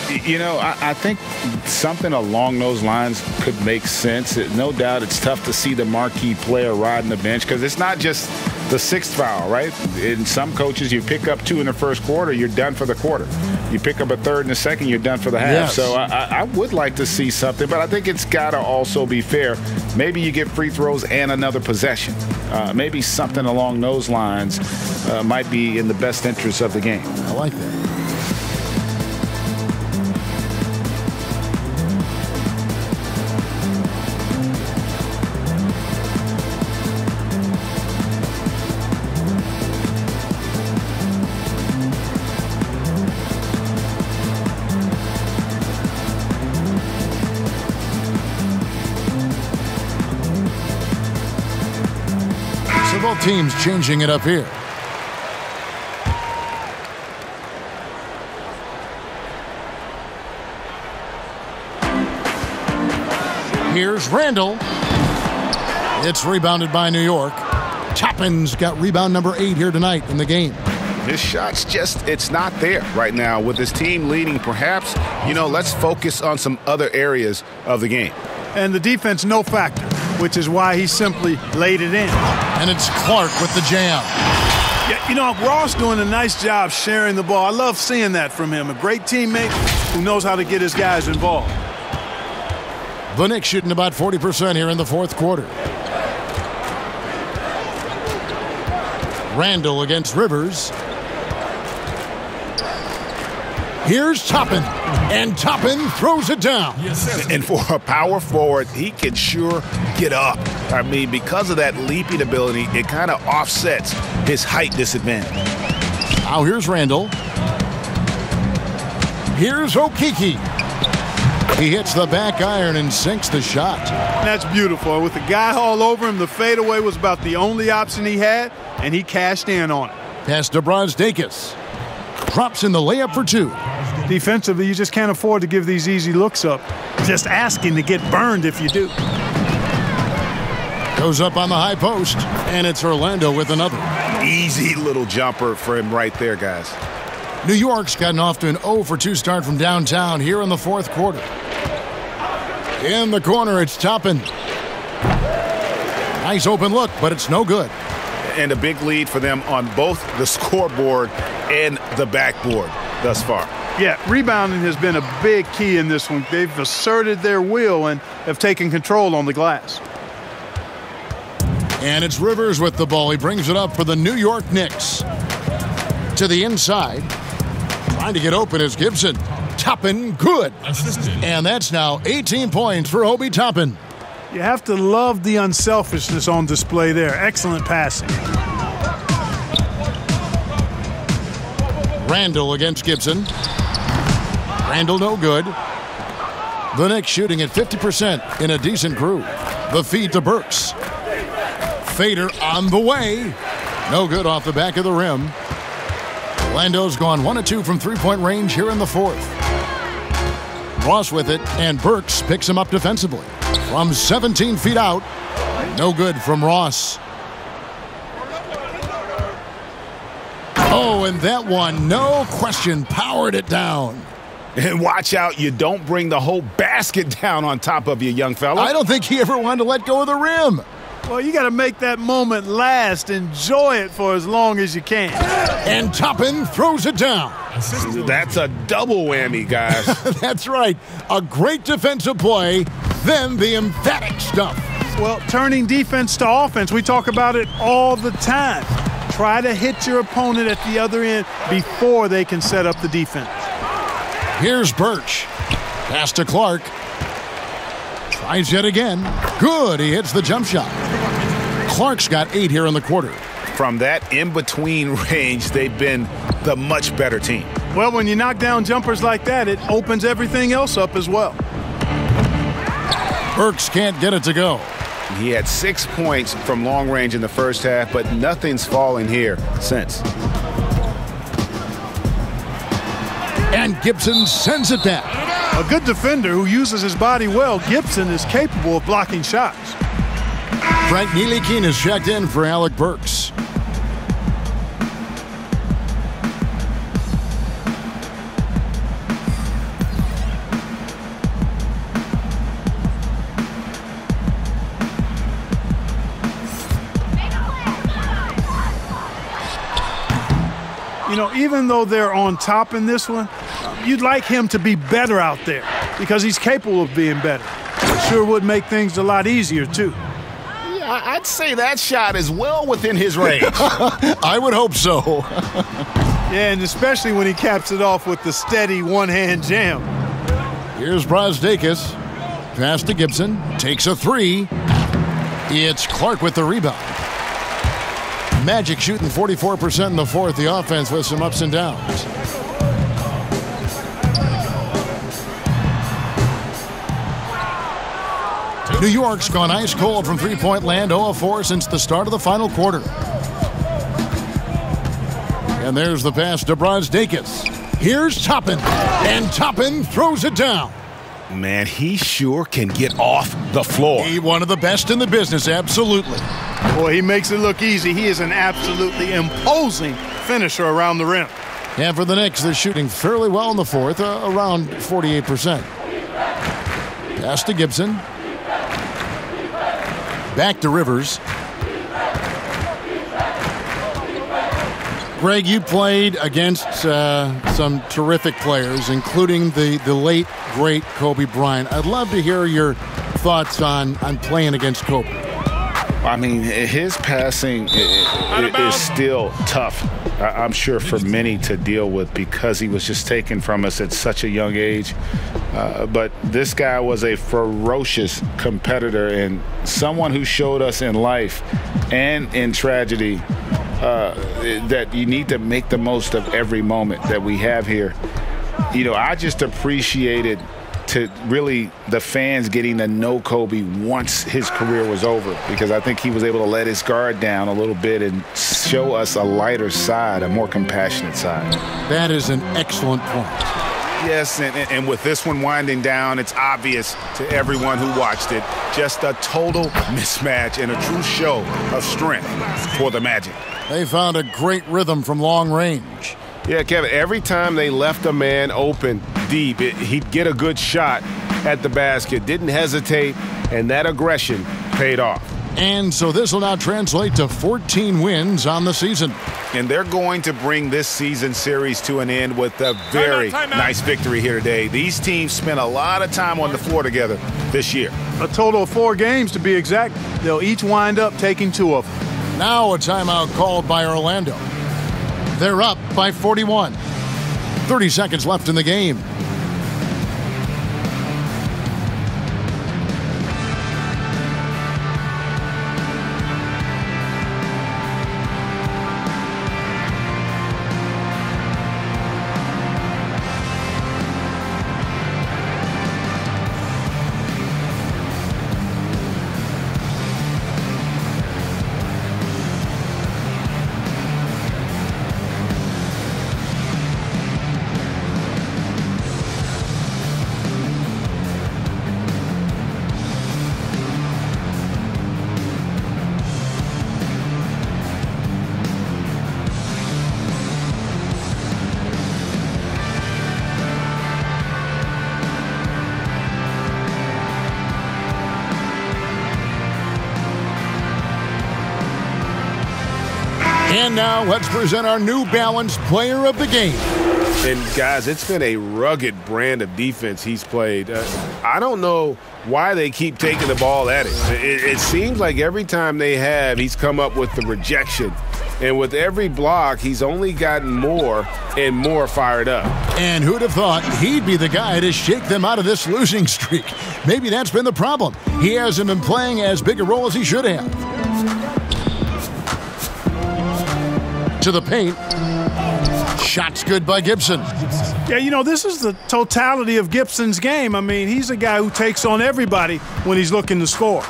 You know, I think something along those lines could make sense. No doubt it's tough to see the marquee player riding the bench because it's not just the 6th foul, right? In some coaches, you pick up 2 in the first quarter, you're done for the quarter. You pick up a 3rd in the second, you're done for the half. Yes. So I would like to see something, but I think it's got to also be fair. Maybe you get free throws and another possession. Maybe something along those lines might be in the best interest of the game. I like that. Both teams changing it up here. Here's Randall. It's rebounded by New York. Toppin's got rebound number 8 here tonight in the game. His shot's just, it's not there right now. With his team leading, perhaps, let's focus on some other areas of the game. And the defense, no factor, which is why he simply laid it in. And it's Clark with the jam. Yeah, Ross doing a nice job sharing the ball. I love seeing that from him. A great teammate who knows how to get his guys involved. The Knicks shooting about 40% here in the 4th quarter. Randall against Rivers. Here's Toppin, and Toppin throws it down. And for a power forward, he can sure get up. I mean, because of that leaping ability, it kind of offsets his height disadvantage. Now here's Randall. Here's Okeke. He hits the back iron and sinks the shot. That's beautiful. With the guy all over him, the fadeaway was about the only option he had, and he cashed in on it. Pass to Brazdeikis. Drops in the layup for 2. Defensively, you just can't afford to give these easy looks up. Just asking to get burned if you do. Goes up on the high post, and it's Orlando with another. Easy little jumper for him right there, guys. New York's gotten off to an 0-for-2 start from downtown here in the 4th quarter. In the corner, it's Toppin. Nice open look, but it's no good. And a big lead for them on both the scoreboard and the backboard thus far. Yeah, rebounding has been a big key in this one. They've asserted their will and have taken control on the glass. And it's Rivers with the ball. He brings it up for the New York Knicks. To the inside. Trying to get open is Gibson. Toppin, good. And that's now 18 points for Obi Toppin. You have to love the unselfishness on display there. Excellent passing. Randall against Gibson. Randall no good. The Knicks shooting at 50% in a decent groove. The feed to Burks. Fader on the way. No good off the back of the rim. Orlando's gone 1 of 2 from 3-point range here in the 4th. Ross with it, and Burks picks him up defensively. From 17 feet out. No good from Ross. Oh, and that one, no question, powered it down. And watch out, you don't bring the whole basket down on top of you, young fella. I don't think he ever wanted to let go of the rim. Well, you got to make that moment last. Enjoy it for as long as you can. And Toppin throws it down. That's a double whammy, guys. That's right. A great defensive play, then the emphatic stuff. Well, turning defense to offense, we talk about it all the time. Try to hit your opponent at the other end before they can set up the defense. Here's Birch. Pass to Clark. Tries yet again. Good. He hits the jump shot. Clark's got 8 here in the quarter. From that in-between range, they've been the much better team. Well, when you knock down jumpers like that, it opens everything else up as well. Burks can't get it to go. He had 6 points from long range in the first half, but nothing's fallen here since. And Gibson sends it back. A good defender who uses his body well, Gibson is capable of blocking shots. Frank Ntilikina is checked in for Alec Burks. You know, even though they're on top in this one, you'd like him to be better out there because he's capable of being better. It sure would make things a lot easier, too. Yeah, I'd say that shot is well within his range. I would hope so. Yeah, and especially when he caps it off with the steady one-hand jam. Here's Brazdeikis. Pass to Gibson. Takes a three. It's Clark with the rebound. Magic shooting 44% in the fourth. The offense with some ups and downs. New York's gone ice cold from three-point land, 0-4 since the start of the final quarter. And there's the pass to Brazdeikis. Here's Toppin, and Toppin throws it down. Man, he sure can get off the floor. He one of the best in the business, absolutely. Boy, he makes it look easy. He is an absolutely imposing finisher around the rim. And for the Knicks, they're shooting fairly well in the fourth, around 48%. Pass to Gibson. Back to Rivers. Greg, you played against some terrific players, including the late, great Kobe Bryant. I'd love to hear your thoughts on playing against Kobe. I mean, his passing is still tough, I'm sure, for many to deal with because he was just taken from us at such a young age. But this guy was a ferocious competitor and someone who showed us in life and in tragedy that you need to make the most of every moment that we have here. You know, I just appreciated to really the fans getting to know Kobe once his career was over, because I think he was able to let his guard down a little bit and show us a lighter side, a more compassionate side. That is an excellent point. Yes, and with this one winding down, it's obvious to everyone who watched it, just a total mismatch and a true show of strength for the Magic. They found a great rhythm from long range. Yeah, Kevin, every time they left a man open deep, he'd get a good shot at the basket, didn't hesitate, and that aggression paid off. And so this will now translate to 14 wins on the season. And they're going to bring this season series to an end with a very nice victory here today. These teams spent a lot of time on the floor together this year. A total of 4 games to be exact. They'll each wind up taking 2 of them. Now a timeout called by Orlando. They're up by 41. 30 seconds left in the game. And now let's present our New Balance Player of the Game. And guys, it's been a rugged brand of defense he's played. I don't know why they keep taking the ball at him. It seems like every time they have, he's come up with the rejection. And with every block, he's only gotten more and more fired up. And who'd have thought he'd be the guy to shake them out of this losing streak? Maybe that's been the problem. He hasn't been playing as big a role as he should have. To the paint. Shots good by Gibson. Yeah, you know, this is the totality of Gibson's game. I mean, he's a guy who takes on everybody when he's looking to score.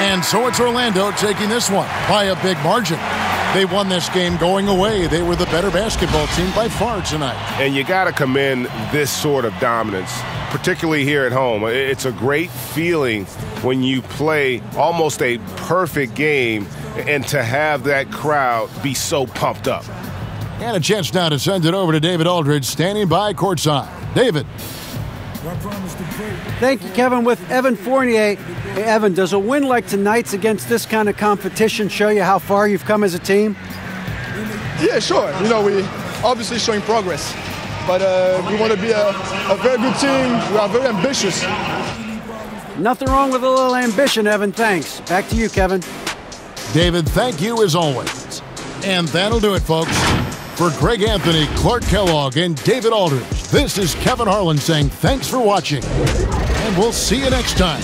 And so it's Orlando taking this one by a big margin. They won this game going away. They were the better basketball team by far tonight. And you got to commend this sort of dominance, particularly here at home. It's a great feeling when you play almost a perfect game and to have that crowd be so pumped up. And a chance now to send it over to David Aldridge, standing by courtside. David. Thank you, Kevin. With Evan Fournier. Hey, Evan, does a win like tonight's against this kind of competition show you how far you've come as a team? Yeah, sure. You know, we obviously showing progress, but we want to be a very good team. We are very ambitious. Nothing wrong with a little ambition, Evan. Thanks. Back to you, Kevin. David, thank you as always. And that'll do it, folks. For Greg Anthony, Clark Kellogg, and David Aldridge, this is Kevin Harlan saying thanks for watching, and we'll see you next time.